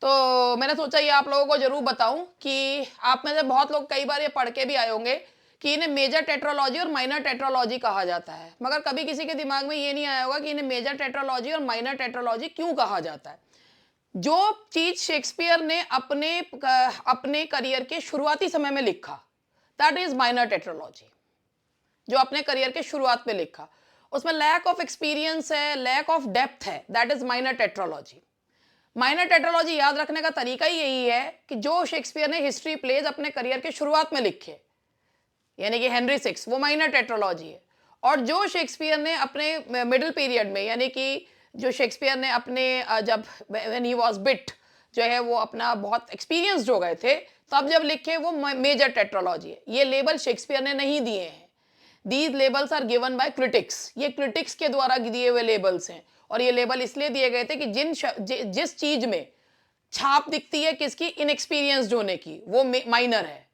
तो मैंने सोचा ये आप लोगों को जरूर बताऊं कि आप में से बहुत लोग कई बार ये पढ़ के भी आए होंगे कि इन्हें मेजर टेट्रोलॉजी और माइनर टेट्रोलॉजी कहा जाता है, मगर कभी किसी के दिमाग में ये नहीं आया होगा कि इन्हें मेजर टेट्रोलॉजी और माइनर टेट्रोलॉजी क्यों कहा जाता है। जो चीज शेक्सपियर ने अपने करियर के शुरुआती समय में लिखा, दैट इज माइनर टेट्रोलॉजी। जो अपने करियर के शुरुआत में लिखा, उसमें लैक ऑफ एक्सपीरियंस है, लैक ऑफ डेप्थ है, that is minor tetralogy. Minor tetralogy याद रखने का तरीका ही यही है कि जो शेक्सपियर ने हिस्ट्री प्लेज अपने करियर के शुरुआत में लिखे, यानी कि हेनरी सिक्स, वो माइनर टेट्रोलॉजी है। और जो शेक्सपियर ने अपने मिडिल पीरियड में, यानी कि जो शेक्सपियर ने अपने जब व्हेन ही वाज बिट जो है वो अपना बहुत एक्सपीरियंस्ड हो गए थे तब जब लिखे, वो मेजर टेट्रोलॉजी है। ये लेबल शेक्सपियर ने नहीं दिए हैं, these labels are given by critics, ये क्रिटिक्स के द्वारा दिए हुए लेबल्स हैं। और ये लेबल इसलिए दिए गए थे कि जिस चीज में छाप दिखती है किसकी, इनएक्सपीरियंस्ड होने की, वो माइनर है,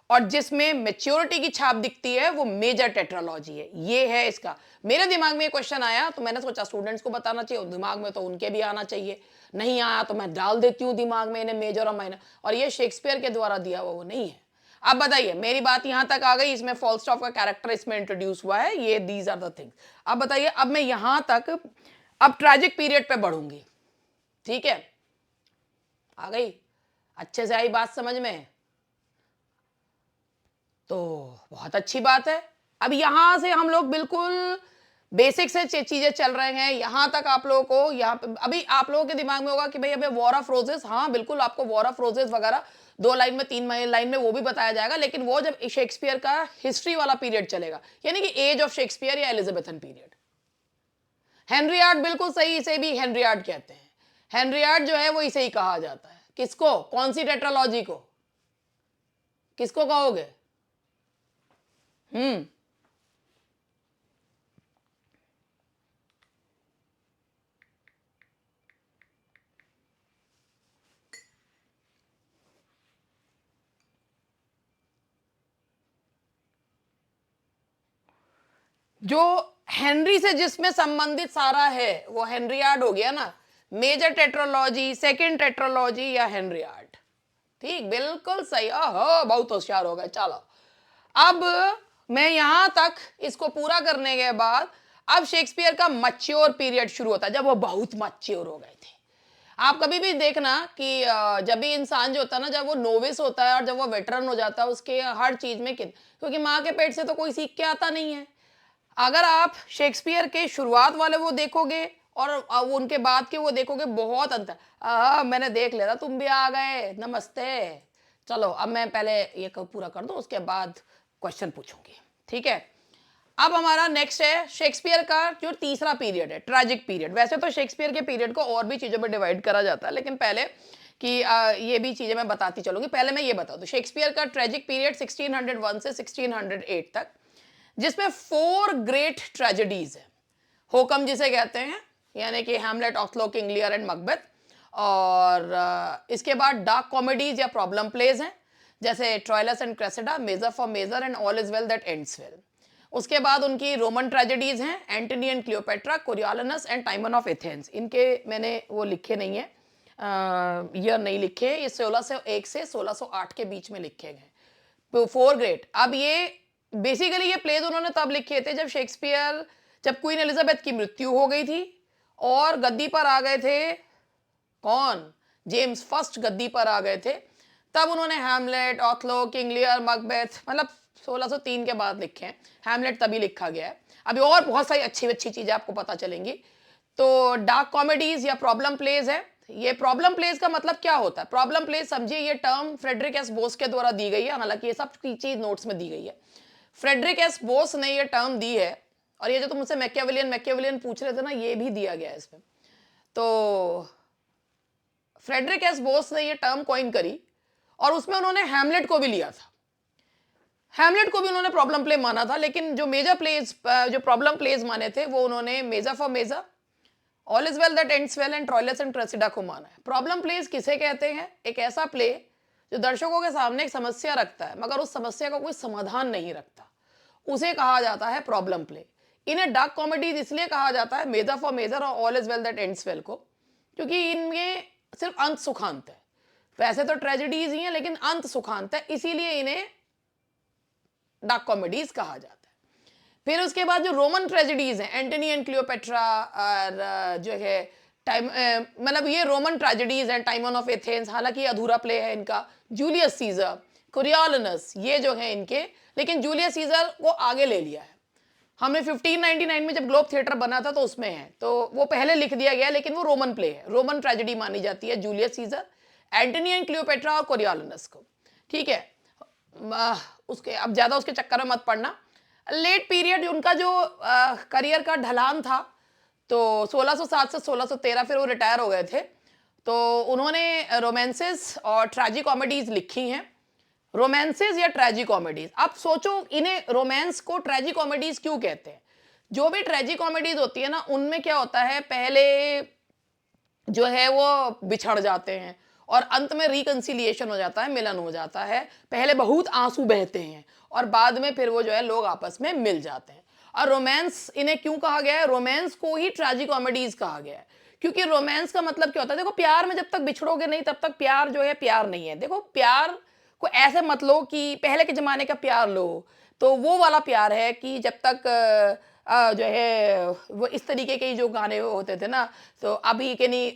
और जिसमें मेच्योरिटी की छाप दिखती है वो मेजर टेट्रोलॉजी है। ये है इसका। मेरे दिमाग में ये क्वेश्चन आया तो मैंने सोचा स्टूडेंट्स को बताना चाहिए, दिमाग में तो उनके भी आना चाहिए, नहीं आया तो मैं डाल देती हूँ दिमाग में इन्हें मेजर और माइनर, और ये शेक्सपियर के द्वारा दिया हुआ वो नहीं है। अब बताइए, मेरी बात यहां तक आ गई, इसमें फॉलस्टॉप का कैरेक्टर इसमें इंट्रोड्यूस हुआ है, ये दीज आर द थिंग्स। अब बताइए, अब मैं यहां तक अब ट्रैजिक पीरियड पे बढ़ूंगी, ठीक है, आ गई, अच्छे से आई बात समझ में, तो बहुत अच्छी बात है। अब यहां से हम लोग बिल्कुल बेसिक से चीजें चल रहे हैं, यहां तक आप लोगों को, यहाँ पे अभी आप लोगों के दिमाग में होगा कि भाई अबे वॉर ऑफ रोजेस, हाँ बिल्कुल आपको वॉर ऑफ रोजेस वगैरह 2 लाइन में 3 लाइन में वो भी बताया जाएगा, लेकिन वो जब शेक्सपियर का हिस्ट्री वाला पीरियड चलेगा, यानी कि एज ऑफ शेक्सपियर या एलिजाबेथन पीरियड। हेनरियाड बिल्कुल सही, इसे भी हेनरियाड कहते हैं। हेनरियाड जो है वो इसे ही कहा जाता है। किसको, कौन सी टेट्रोलॉजी को, किसको कहोगे? जो हेनरी से जिसमें संबंधित सारा है वो हेनरियाड हो गया ना। मेजर टेट्रोलॉजी, सेकंड टेट्रोलॉजी या हेनरियाड, ठीक, बिल्कुल सही। ओहो, बहुत होशियार हो गए। चलो, अब मैं यहां तक इसको पूरा करने के बाद अब शेक्सपियर का मैच्योर पीरियड शुरू होता है, जब वो बहुत मैच्योर हो गए थे। आप कभी भी देखना कि जब भी इंसान जो होता है ना, जब वो नोविस होता है और जब वो वेटरन हो जाता है, उसके हर चीज में क्योंकि माँ के पेट से तो कोई सीख के आता नहीं है। अगर आप शेक्सपियर के शुरुआत वाले वो देखोगे और उनके बाद के वो देखोगे, बहुत अंतर। मैंने देख लिया था, तुम भी आ गए, नमस्ते। चलो, अब मैं पहले ये पूरा कर दूं, उसके बाद क्वेश्चन पूछूंगी, ठीक है। अब हमारा नेक्स्ट है शेक्सपियर का जो तीसरा पीरियड है, ट्रैजिक पीरियड। वैसे तो शेक्सपियर के पीरियड को और भी चीजों में डिवाइड करा जाता है, लेकिन पहले कि ये भी चीजें मैं बताती चलूंगी। पहले मैं ये बता दूं, शेक्सपियर का ट्रैजिक पीरियड 1601 से 1608 तक, जिसमें 4 ग्रेट ट्रेजेडीज है। होकम जिसे कहते हैं, यानी कि Hamlet, Othello, King Lear and Macbeth. और इसके बाद डार्क कॉमेडीज या प्रॉब्लम प्लेज हैं, जैसे Troilus and Cressida, measure for measure and all is well that ends well. उसके बाद उनकी रोमन ट्रेजेडीज हैं, Antony and Cleopatra, Coriolanus and Timon of Athens. इनके मैंने वो लिखे नहीं है, ईयर नहीं लिखे, ये 1601 से 1608 के बीच में लिखे गए 4 ग्रेट। अब ये बेसिकली ये प्लेज उन्होंने तब लिखे थे जब क्वीन एलिजाबेथ की मृत्यु हो गई थी और गद्दी पर आ गए थे कौन, जेम्स फर्स्ट गद्दी पर आ गए थे, तब उन्होंने हैमलेट, ऑथलो, किंग लियर, मकबेथ, मतलब 1603 के बाद लिखे हैं। हैमलेट तभी लिखा गया है। अभी और बहुत सारी अच्छी अच्छी चीजें आपको पता चलेंगी। तो डार्क कॉमेडीज या प्रॉब्लम प्लेज है, ये प्रॉब्लम प्लेस का मतलब क्या होता है? प्रॉब्लम प्लेस समझिए, ये टर्म फ्रेडरिक एस बोस के द्वारा दी गई है, हालांकि ये सब चीज नोट्स में दी गई है। फ्रेडरिक एस बोस ने ये टर्म दी है, और ये जो तुम मुझसे मैकियावेलियन पूछ रहे थे ना, ये भी दिया गया है इसमें। तो फ्रेडरिक एस बोस ने ये टर्म कॉइन करी, और उसमें उन्होंने हैमलेट को भी लिया था। हैमलेट को भी उन्होंने प्रॉब्लम प्ले माना था, लेकिन जो मेजर प्लेज, जो प्रॉब्लम प्लेज माने थे, वो उन्होंने measure for measure, all is well that ends well and Troilus and Cressida को माना है। प्रॉब्लम प्लेज किसे कहते हैं? एक ऐसा प्ले जो दर्शकों के सामने एक समस्या रखता है, मगर उस समस्या का कोई समाधान नहीं रखता, उसे कहा जाता है प्रॉब्लम प्ले। इन्हें डार्क कॉमेडीज इसलिए कहा जाता है, मेजा फॉर मेजर और all is well that ends well को, क्योंकि इनमें सिर्फ अंत सुखांत है। वैसे तो ट्रेजेडीज ही हैं, लेकिन अंत सुखांत है, इसीलिए इन्हें डार्क कॉमेडीज कहा जाता है। फिर उसके बाद जो रोमन ट्रेजेडीज हैं, एंटनी एंड क्लियोपेट्रा, और जो है टाइम, मतलब ये रोमन ट्रेजेडीज हैं, टाइमन ऑफ एथेंस, हालांकि अधूरा प्ले है इनका, जूलियस सीजर, कोरियोलानस, ये जो है इनके, लेकिन जूलियस सीजर को आगे ले लिया है हमने 1599 में, जब ग्लोब थिएटर बना था तो उसमें है, तो वो पहले लिख दिया गया, लेकिन वो रोमन प्ले है, रोमन ट्रेजेडी मानी जाती है Julius Caesar, Antony and Cleopatra और कोरियोलानस को। ठीक है, उसके अब ज्यादा उसके चक्कर में मत पड़ना। लेट पीरियड उनका जो करियर का ढलान था, तो 1607 से 1613, फिर वो रिटायर हो गए थे, तो उन्होंने रोमांसेस और ट्रेजिक कॉमेडीज लिखी हैं। रोमांसेस या ट्रेजिक कॉमेडीज, आप सोचो इन्हें रोमांस को ट्रेजिक कॉमेडीज क्यों कहते हैं? जो भी ट्रेजिक कॉमेडीज होती है ना, उनमें क्या होता है, पहले जो है वो बिछड़ जाते हैं और अंत में रिकंसिलिएशन हो जाता है, मिलन हो जाता है। पहले बहुत आंसू बहते हैं और बाद में फिर वो जो है लोग आपस में मिल जाते हैं। और रोमांस इन्हें क्यों कहा गया है? रोमांस को ही ट्रेजिक कॉमेडीज कहा गया है, क्योंकि रोमांस का मतलब क्या होता है? देखो, प्यार में जब तक बिछड़ोगे नहीं तब तक प्यार जो है प्यार नहीं है। देखो, प्यार को ऐसे मत लो कि पहले के जमाने का प्यार लो, तो वो वाला प्यार है कि जब तक जो है वो इस तरीके के जो गाने होते थे ना, तो अभी के नहीं,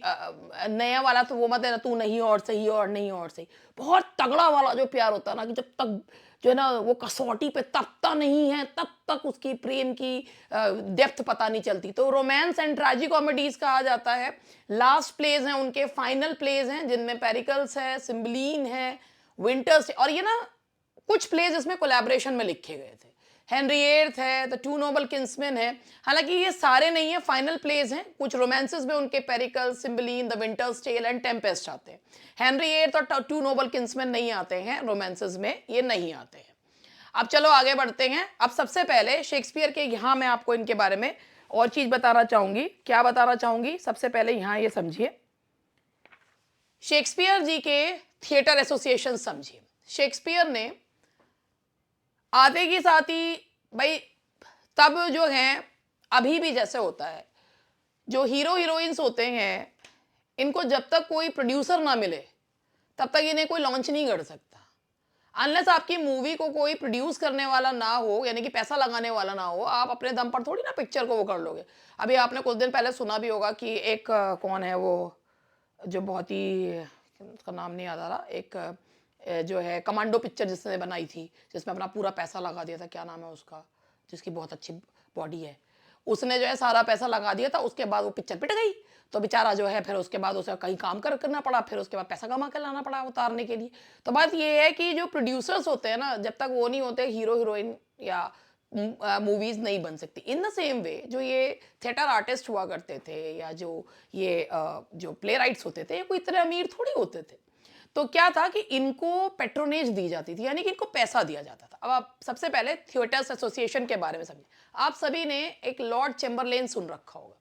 नया वाला तो वो मत है ना, तू नहीं और सही और नहीं और सही, बहुत तगड़ा वाला जो प्यार होता है ना, कि जब तक जो है ना वो कसौटी पे तपता नहीं है तब तक उसकी प्रेम की डेप्थ पता नहीं चलती। तो रोमांस एंड ट्रेजिक कॉमेडीज कहा जाता है। लास्ट प्लेज हैं उनके, फाइनल प्लेज हैं, जिनमें पेरिकल्स है, सिम्बलीन है, विंटर्स, और ये ना कुछ प्लेज इसमें कोलैबोरेशन में लिखे गए थे। हेनरी एट है, द टू नोबल किंग्समैन है, हालांकि ये सारे नहीं है, फाइनल प्लेज हैं। कुछ रोमांसेस में उनके Pericles, Cymbeline, the winter's tale and tempest आते हैं। हेनरी एट और टू नोबल किंग्समैन नहीं आते हैं रोमांसेस में, ये नहीं आते हैं। अब चलो आगे बढ़ते हैं। अब सबसे पहले शेक्सपियर के, यहाँ मैं आपको इनके बारे में और चीज बताना चाहूंगी। क्या बताना चाहूंगी? सबसे पहले यहाँ ये समझिए, शेक्सपियर जी के थिएटर एसोसिएशन समझिए। शेक्सपियर ने आते के साथ ही, भाई तब जो है, अभी भी जैसे होता है, जो हीरो हीरोइंस होते हैं, इनको जब तक कोई प्रोड्यूसर ना मिले तब तक इन्हें कोई लॉन्च नहीं कर सकता। अनलेस आपकी मूवी को कोई प्रोड्यूस करने वाला ना हो, यानी कि पैसा लगाने वाला ना हो, आप अपने दम पर थोड़ी ना पिक्चर को वो कर लोगे। अभी आपने कुछ दिन पहले सुना भी होगा कि एक कौन है वो, जो बहुत ही, उसका नाम नहीं याद आ रहा, एक जो है कमांडो पिक्चर जिसने बनाई थी, जिसमें अपना पूरा पैसा लगा दिया था, क्या नाम है उसका, जिसकी बहुत अच्छी बॉडी है, उसने जो है सारा पैसा लगा दिया था, उसके बाद वो पिक्चर पिट गई, तो बेचारा जो है फिर उसके बाद उसे कहीं काम करना पड़ा, फिर उसके बाद पैसा कमा कर लाना पड़ा उतारने के लिए। तो बात ये है कि जो प्रोड्यूसर्स होते हैं ना, जब तक वो नहीं होते, हीरो हीरोइन या मूवीज नहीं बन सकती। इन द सेम वे जो ये थिएटर आर्टिस्ट हुआ करते थे, या जो ये जो प्ले राइट्स होते थे, कोई इतने अमीर थोड़ी होते थे। तो क्या था कि इनको पेट्रोनेज दी जाती थी, यानी कि इनको पैसा दिया जाता था। अब आप सबसे पहले थिएटर्स एसोसिएशन के बारे में समझिए। आप सभी ने एक लॉर्ड चैम्बरलेन सुन रखा होगा।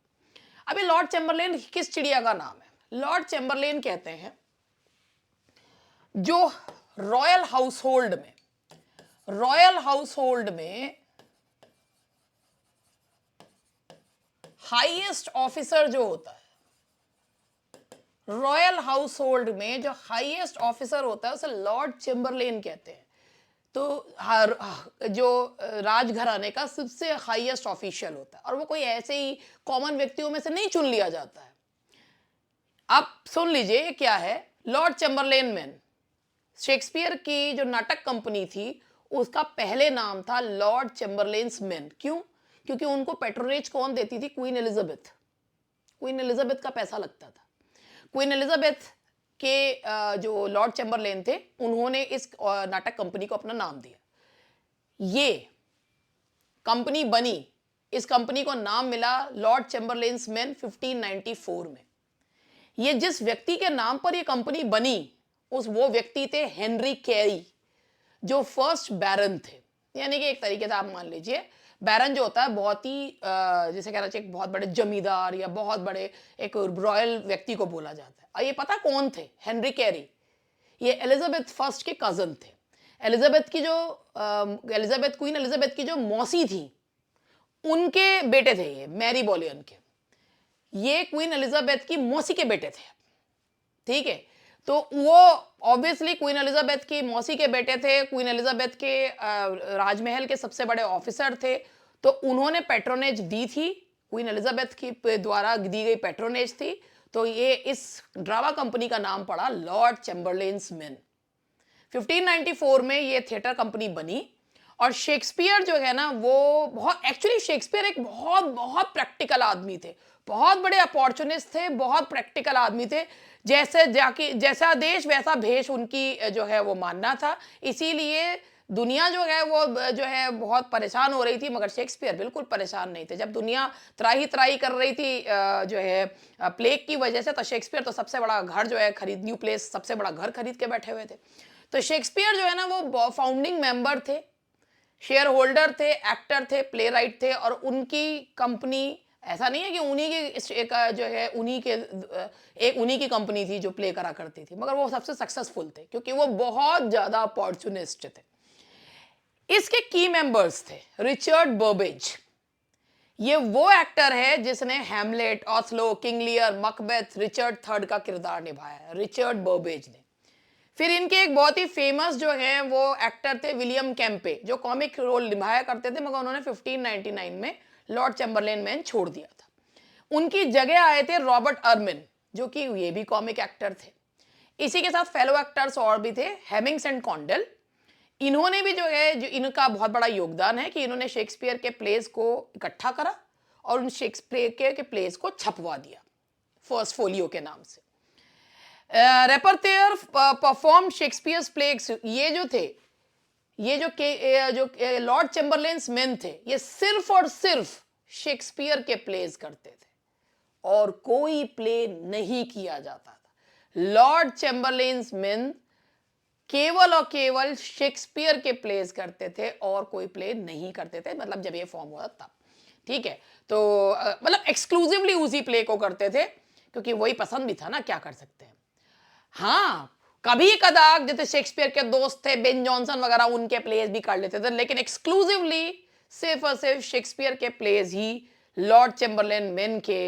अभी लॉर्ड चैम्बरलेन किस चिड़िया का नाम है? लॉर्ड चैम्बरलेन कहते हैं जो रॉयल हाउसहोल्ड में हाईएस्ट ऑफिसर जो होता है, रॉयल हाउसहोल्ड में जो हाईएस्ट ऑफिसर होता है, उसे लॉर्ड चैम्बरलेन कहते हैं। तो जो राजघराने का सबसे हाईएस्ट ऑफिशियल होता है, और वो कोई ऐसे ही कॉमन व्यक्तियों में से नहीं चुन लिया जाता है। आप सुन लीजिए क्या है लॉर्ड चैम्बरलेन मैन। शेक्सपियर की जो नाटक कंपनी थी, उसका पहले नाम था लॉर्ड चैम्बरलेन्स मेन। क्यों? क्योंकि उनको पेट्रोनेज कौन देती थी? Queen Elizabeth. क्वीन एलिजाबेथ का पैसा लगता था। क्वीन एलिजाबेथ के जो लॉर्ड चैम्बरलेन थे, उन्होंने इस नाटक कंपनी को अपना नाम दिया। ये कंपनी बनी, इस कंपनी को नाम मिला लॉर्ड चैम्बरलेन्स मेन 1594 में। ये जिस व्यक्ति के नाम पर ये कंपनी बनी, वो व्यक्ति थे हेनरी कैरी, जो फर्स्ट बैरन थे। यानी कि एक तरीके से आप मान लीजिए बैरन जो होता है बहुत ही जैसे कहना चाहिए बहुत बड़े जमींदार या बहुत बड़े एक रॉयल व्यक्ति को बोला जाता है। और ये पता कौन थे? Henry carry. ये एलिजाबेथ फर्स्ट के कजन थे। एलिजाबेथ की जो क्वीन एलिजाबेथ की जो मौसी थी, उनके बेटे थे ये, मैरी बोलियन के। ये क्वीन एलिजाबेथ की मौसी के बेटे थे, ठीक है। तो वो ऑब्वियसली क्वीन एलिजाबेथ की मौसी के बेटे थे, क्वीन एलिजाबेथ के राजमहल के सबसे बड़े ऑफिसर थे। तो उन्होंने पैट्रोनेज दी थी, क्वीन एलिजाबेथ की द्वारा दी गई पैट्रोनेज थी। तो ये इस ड्रामा कंपनी का नाम पड़ा लॉर्ड चैम्बरलेन्स मेन। 1594 में ये थिएटर कंपनी बनी। और शेक्सपियर जो है ना, वो बहुत एक्चुअली शेक्सपियर एक बहुत बहुत प्रैक्टिकल आदमी थे, बहुत बड़े अपॉर्चुनिस्ट थे, बहुत प्रैक्टिकल आदमी थे। जैसा देश वैसा भेष उनकी जो है वो मानना था। इसीलिए दुनिया जो है वो जो है बहुत परेशान हो रही थी, मगर शेक्सपियर बिल्कुल परेशान नहीं थे। जब दुनिया त्राही त्राही कर रही थी जो है प्लेग की वजह से, तो शेक्सपियर तो सबसे बड़ा घर जो है खरीद, न्यू प्लेस सबसे बड़ा घर खरीद के बैठे हुए थे। तो शेक्सपियर जो है ना वो फाउंडिंग मेंबर थे, शेयर होल्डर थे, एक्टर थे, प्ले राइट थे। और उनकी कंपनी ऐसा नहीं है कि उन्हीं की एक जो है उन्हीं की कंपनी थी जो प्ले करा करती थी, मगर वो सबसे सक्सेसफुल थे क्योंकि वो बहुत ज्यादा अपॉर्चुनिस्ट थे। इसके की मेंबर्स थे रिचर्ड बर्बेज। ये वो एक्टर है जिसने Hamlet, Othello, King Lear, Macbeth, Richard third का किरदार निभाया, रिचर्ड बर्बेज ने। फिर इनके एक बहुत ही फेमस जो है वो एक्टर थे विलियम कैम्पे, जो कॉमिक रोल निभाया करते थे, मगर उन्होंने 1599 में लॉर्ड चैम्बरलेन मैन छोड़ दिया था। उनकी जगह आए थे रॉबर्ट अर्मिन, जो कि ये भी कॉमिक एक्टर थे। इसी के साथ फेलो एक्टर्स और भी थे, हेमिंग्स एंड कॉन्डेल। इन्होंने भी जो है, जो इनका बहुत बड़ा योगदान है कि इन्होंने शेक्सपियर के प्लेस को इकट्ठा करा और उन शेक्सपियर के प्लेस को छपवा दिया फर्स्ट फोलियो के नाम से। रेपर्टेयर परफॉर्म शेक्सपियर्स प्लेस। ये जो थे, ये जो लॉर्ड चैम्बरलेन्स मेन थे, ये सिर्फ और सिर्फ शेक्सपियर के प्लेस करते थे और कोई प्ले नहीं किया जाता था। लॉर्ड चैम्बरलेन्स मेन केवल और केवल शेक्सपियर के प्लेस करते थे और कोई प्ले नहीं करते थे, मतलब जब ये फॉर्म हुआ तब, ठीक है। तो मतलब एक्सक्लूसिवली उसी प्ले को करते थे क्योंकि वही पसंद भी था ना, क्या कर सकते हैं। हाँ, कभी कदार जैसे शेक्सपियर के दोस्त थे बेन जॉनसन वगैरह, उनके प्लेस भी कर लेते थे, लेकिन एक्सक्लूसिवली सिर्फ और सिर्फ शेक्सपियर के प्लेस ही लॉर्ड चैम्बरलेन मेन के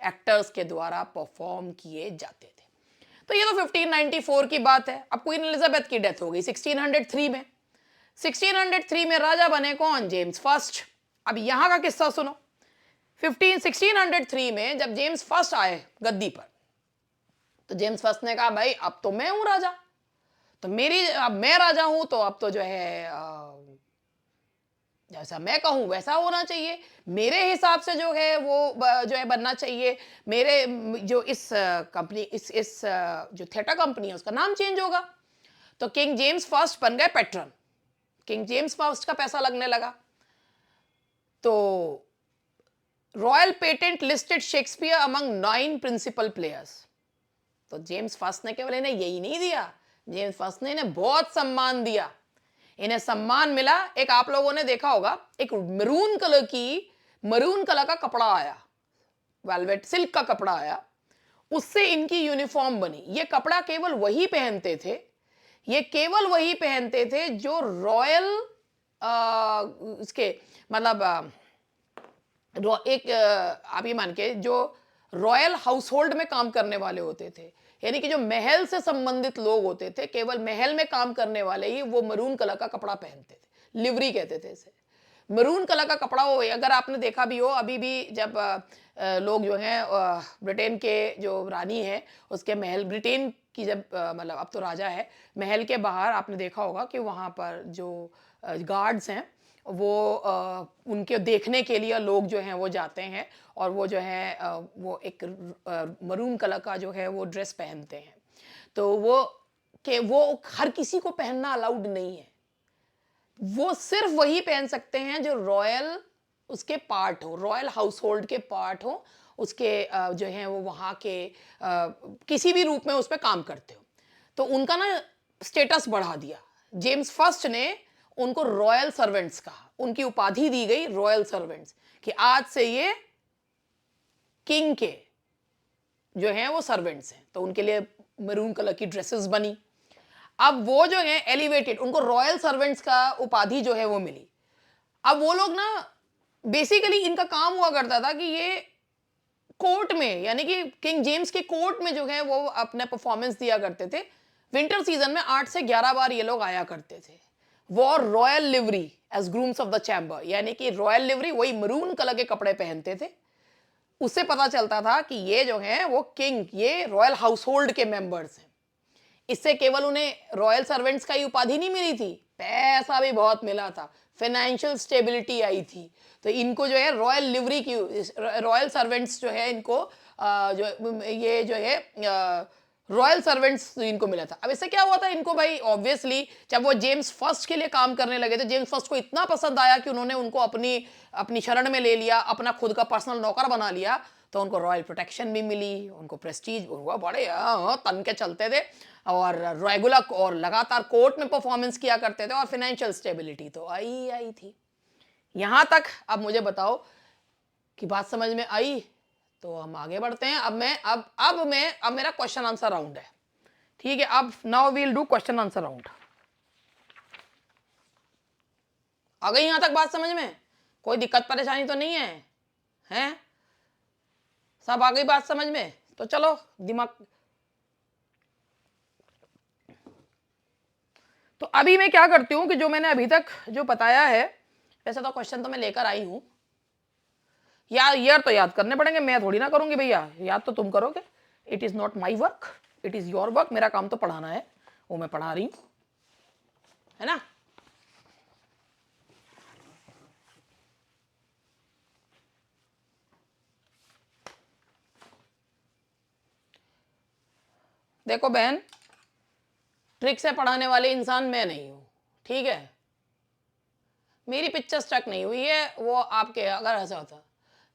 एक्टर्स के द्वारा परफॉर्म किए जाते थे। तो ये तो 1594 की बात है। अब क्वीन एलिजाबेथ की डेथ हो गई 1603 में। 1603 में राजा बने कौन? James first. अब यहां का किस्सा सुनो। 1603 में जब जेम्स फर्स्ट आए गद्दी पर, तो जेम्स फर्स्ट ने कहा भाई अब तो मैं हूं राजा, तो अब मैं राजा हूं, तो अब तो जो है जैसा मैं कहूं वैसा होना चाहिए, मेरे हिसाब से जो है वो जो है बनना चाहिए। मेरे जो इस कंपनी इस जो थिएटर कंपनी है उसका नाम चेंज होगा। तो किंग जेम्स फर्स्ट बन गए पैट्रन। किंग जेम्स फर्स्ट का पैसा लगने लगा। तो royal patent listed Shakespeare among 9 principal players. तो जेम्स फर्स्ट ने केवल इन्हें यही नहीं दिया, जेम्स फर्स्ट ने इन्हें बहुत सम्मान दिया। इन्हें सम्मान मिला, एक आप लोगों ने देखा होगा, एक मरून कलर का कपड़ा आया, वेलवेट सिल्क का कपड़ा आया, उससे इनकी यूनिफॉर्म बनी। ये कपड़ा केवल वही पहनते थे, ये केवल वही पहनते थे जो रॉयल इसके मतलब एक आप ये मान के जो रॉयल हाउस होल्ड में काम करने वाले होते थे, यानी कि जो महल से संबंधित लोग होते थे, केवल महल में काम करने वाले ही वो मरून कलर का कपड़ा पहनते थे। लिवरी कहते थे इसे। मरून कलर का कपड़ा हो, अगर आपने देखा भी हो, अभी भी जब लोग जो हैं ब्रिटेन के जो रानी है उसके महल, ब्रिटेन की जब मतलब अब तो राजा है, महल के बाहर आपने देखा होगा कि वहाँ पर जो गार्ड्स हैं वो उनके देखने के लिए लोग जो हैं वो जाते हैं, और वो जो है वो एक मरून कलर का जो है वो ड्रेस पहनते हैं। तो वो हर किसी को पहनना अलाउड नहीं है। वो सिर्फ वही पहन सकते हैं जो रॉयल उसके पार्ट हो, रॉयल हाउस होल्ड के पार्ट हो, उसके जो हैं वो वहाँ के किसी भी रूप में उस पे काम करते हो। तो उनका ना स्टेटस बढ़ा दिया। जेम्स फर्स्ट ने उनको रॉयल सर्वेंट्स कहा, उनकी उपाधि दी गई रॉयल सर्वेंट्स, कि आज से ये किंग के जो हैं वो सर्वेंट्स हैं। तो उनके लिए मैरून कलर की ड्रेसेस बनी। अब वो जो है एलिवेटेड, उनको रॉयल सर्वेंट्स का उपाधि जो है वो मिली। अब वो लोग ना बेसिकली इनका काम हुआ करता था कि ये कोर्ट में, यानी कि किंग जेम्स के कोर्ट में जो है वो अपने परफॉर्मेंस दिया करते थे। विंटर सीजन में 8 से 11 बार ये लोग आया करते थे। Were royal livery as grooms of the chamber, यानी कि रॉयल लिवरी वही मरून कलर के कपड़े पहनते थे। उससे पता चलता था कि ये जो है वो किंग, ये रॉयल हाउस होल्ड के मेंबर्स हैं। इससे केवल उन्हें रॉयल सर्वेंट्स का ही उपाधि नहीं मिली थी, पैसा भी बहुत मिला था, फाइनेंशियल स्टेबिलिटी आई थी। तो इनको जो है रॉयल लिवरी की, रॉयल सर्वेंट्स जो है इनको जो ये जो है रॉयल सर्वेंट्स इनको मिला था। अब इससे क्या हुआ था इनको भाई, ऑब्वियसली जब वो जेम्स फर्स्ट के लिए काम करने लगे थे, जेम्स फर्स्ट को इतना पसंद आया कि उन्होंने उनको अपनी अपनी शरण में ले लिया, अपना खुद का पर्सनल नौकर बना लिया। तो उनको रॉयल प्रोटेक्शन भी मिली, उनको प्रेस्टीज हुआ, बड़े तन के चलते थे, और रेगुलर और लगातार कोर्ट में परफॉर्मेंस किया करते थे, और फाइनेंशियल स्टेबिलिटी तो आई थी। यहां तक अब मुझे बताओ कि बात समझ में आई? तो हम आगे बढ़ते हैं। अब मेरा क्वेश्चन आंसर राउंड है, ठीक है? अब now we'll do question answer round. आ गई यहां तक बात समझ में? कोई दिक्कत परेशानी तो नहीं है? हैं? सब आ गई बात समझ में? तो चलो दिमाग। तो अभी मैं क्या करती हूं कि जो मैंने अभी तक जो बताया है, वैसे तो क्वेश्चन तो मैं लेकर आई हूं, यार तो याद करने पड़ेंगे, मैं थोड़ी ना करूंगी भैया, याद तो तुम करोगे। It is not my work, it is your work. मेरा काम तो पढ़ाना है, वो मैं पढ़ा रही हूं, है ना? देखो बहन, ट्रिक से पढ़ाने वाले इंसान मैं नहीं हूं, ठीक है? मेरी पिक्चर स्टक नहीं हुई है, वो आपके अगर ऐसा होता।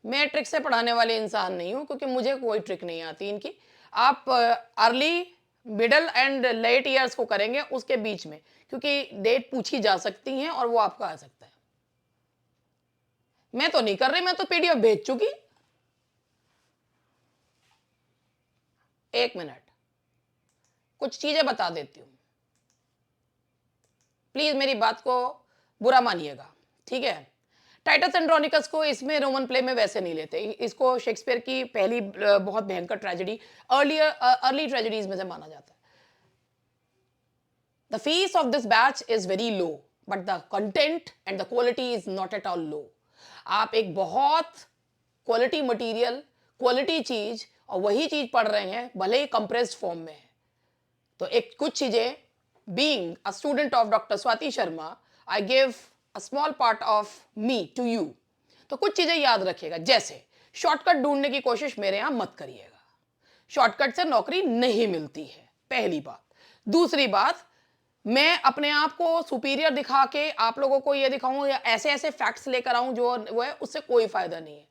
मैं ट्रिक से पढ़ाने वाले इंसान नहीं हूं, क्योंकि मुझे कोई ट्रिक नहीं आती इनकी। आप early, middle and let years को करेंगे, उसके बीच में, क्योंकि डेट पूछी जा सकती हैं और वो आपका आ सकता है। मैं तो नहीं कर रही, मैं तो पीडीएफ भेज चुकी। एक मिनट, कुछ चीजें बता देती हूं, प्लीज मेरी बात को बुरा मानिएगा, ठीक है? टाइटस एंड्रोनिकस को इसमें रोमन प्ले में वैसे नहीं लेते, इसको शेक्सपियर की पहली बहुत भयंकर ट्रेजेडी, अर्ली ट्रेजेडीज में से माना जाता है। The fees of this batch is very low, but the content and the quality is not at all low. आप एक बहुत क्वालिटी मटेरियल, क्वालिटी चीज, और वही चीज पढ़ रहे हैं, भले ही कंप्रेस्ड फॉर्म में है। तो एक कुछ चीजें, being a student of doctor Swati Sharma, I give a small part of me to you. तो कुछ चीजें याद रखिएगा, जैसे शॉर्टकट ढूंढने की कोशिश मेरे यहां मत करिएगा। शॉर्टकट से नौकरी नहीं मिलती है, पहली बात। दूसरी बात, मैं अपने आप को सुपीरियर दिखा के आप लोगों को ये दिखाऊं या ऐसे ऐसे फैक्ट्स लेकर आऊं जो वो है, उससे कोई फायदा नहीं है।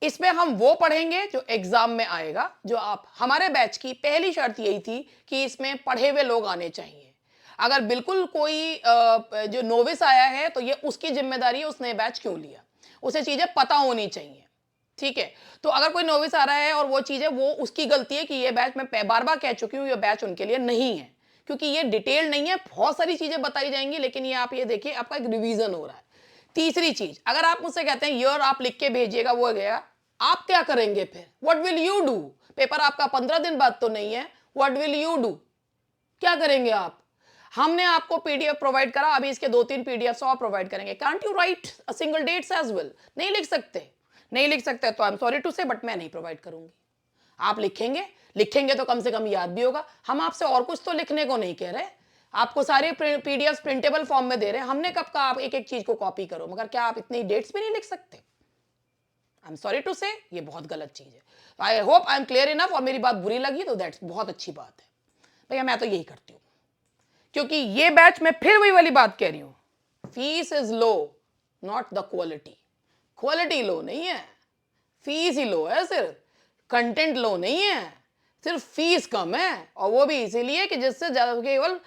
इसमें हम वो पढ़ेंगे जो एग्जाम में आएगा। जो आप, हमारे बैच की पहली शर्त यही थी कि इसमें पढ़े हुए लोग आने चाहिए। अगर बिल्कुल कोई जो नोविस आया है, तो ये उसकी जिम्मेदारी है, उसने बैच क्यों लिया, उसे चीजें पता होनी चाहिए, ठीक है? तो अगर कोई नोविस आ रहा है और वो चीजें, वो उसकी गलती है कि ये बैच, मैं बार बार कह चुकी हूँ, ये बैच उनके लिए नहीं है, क्योंकि ये डिटेल नहीं है, बहुत सारी चीजें बताई जाएंगी, लेकिन ये आप ये देखिए, आपका एक रिवीजन हो रहा है। तीसरी चीज, अगर आप मुझसे कहते हैं ईयर आप लिख के भेजिएगा, वो गया, आप क्या करेंगे फिर? What will you do? Paper आपका 15 दिन बाद तो नहीं है, व्हाट विल यू डू? क्या करेंगे आप? हमने आपको पीडीएफ प्रोवाइड करा, अभी इसके 2-3 पीडीएफ और प्रोवाइड करेंगे। Can't you write a single dates as well? नहीं लिख सकते? नहीं लिख सकते तो I am sorry to say, but मैं नहीं प्रोवाइड करूंगी। आप लिखेंगे, लिखेंगे तो कम से कम याद भी होगा। हम आपसे और कुछ तो लिखने को नहीं कह रहे, आपको सारे पीडीएफ प्रिंटेबल फॉर्म में दे रहे हैं, हमने कब कहा आप एक एक चीज को कॉपी करो, मगर क्या आप इतनी डेट्स भी नहीं लिख सकते? आई एम सॉरी टू से, ये बहुत गलत चीज है। I hope I am clear enough, और मेरी बात बुरी लगी तो दैट्स बहुत अच्छी बात है भैया, मैं तो यही करती हूँ। क्योंकि ये बैच में फिर वही वाली बात कह रही हूं, fees is low not the quality. Quality लो नहीं है, फीस ही लो है, सिर्फ कंटेंट लो नहीं है, सिर्फ फीस कम है, और वो भी इसीलिए कि जिससे ज्यादा केवल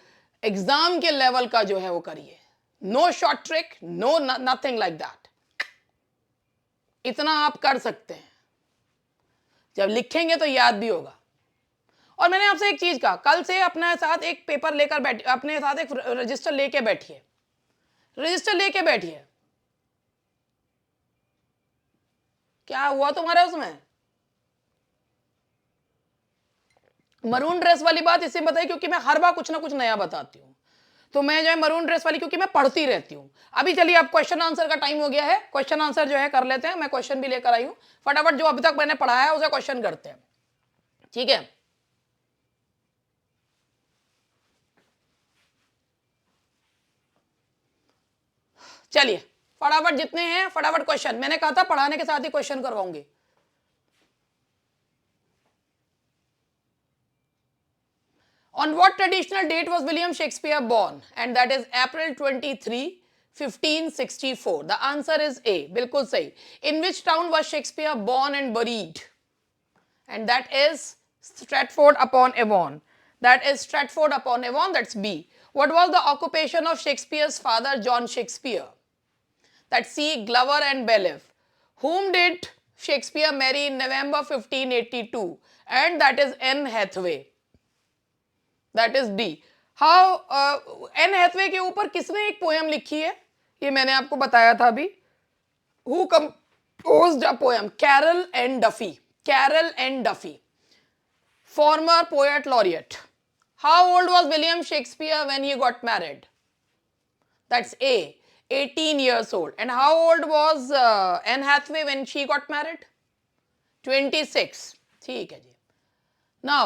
एग्जाम के लेवल का जो है वो करिए। No short trick, no nothing like that. इतना आप कर सकते हैं, जब लिखेंगे तो याद भी होगा। और मैंने आपसे एक चीज कहा, कल से अपने साथ एक पेपर लेकर बैठिए, अपने साथ एक रजिस्टर लेके बैठिए, रजिस्टर लेके बैठिए। क्या हुआ तुम्हारे उसमें? मरून ड्रेस वाली बात इससे बताई क्योंकि मैं हर बार कुछ ना कुछ नया बताती हूँ, तो मैं जो है मरून ड्रेस वाली, क्योंकि मैं पढ़ती रहती हूँ। अभी चलिए, अब क्वेश्चन आंसर का टाइम हो गया है, क्वेश्चन आंसर जो है कर लेते हैं। मैं क्वेश्चन भी लेकर आई हूँ, फटाफट जो अभी तक मैंने पढ़ाया है उसे क्वेश्चन करते हैं, ठीक है? चलिए फटाफट जितने हैं फटाफट क्वेश्चन, मैंने कहा था पढ़ाने के साथ ही question करवाऊंगी। On what traditional date was William Shakespeare born? And that is April 23, 1564. The answer is A. बिल्कुल सही. In which town was Shakespeare born and buried? And that is Stratford upon Avon. That is Stratford upon Avon. That's B. What was the occupation of Shakespeare's father, John Shakespeare? That's C. Glover and Bailiff. Whom did Shakespeare marry in November 1582? And that is Anne Hathaway. That is D. How Anne Hathaway के ऊपर किसने एक poem लिखी है, ये मैंने आपको बताया था अभी. Who composed a poem? Carol and Duffy. Carol and Duffy, former poet laureate. How old was William Shakespeare when he got married? That's a, 18 years old. And how old was Anne Hathaway when she got married? 26. ठीक है जी. Now,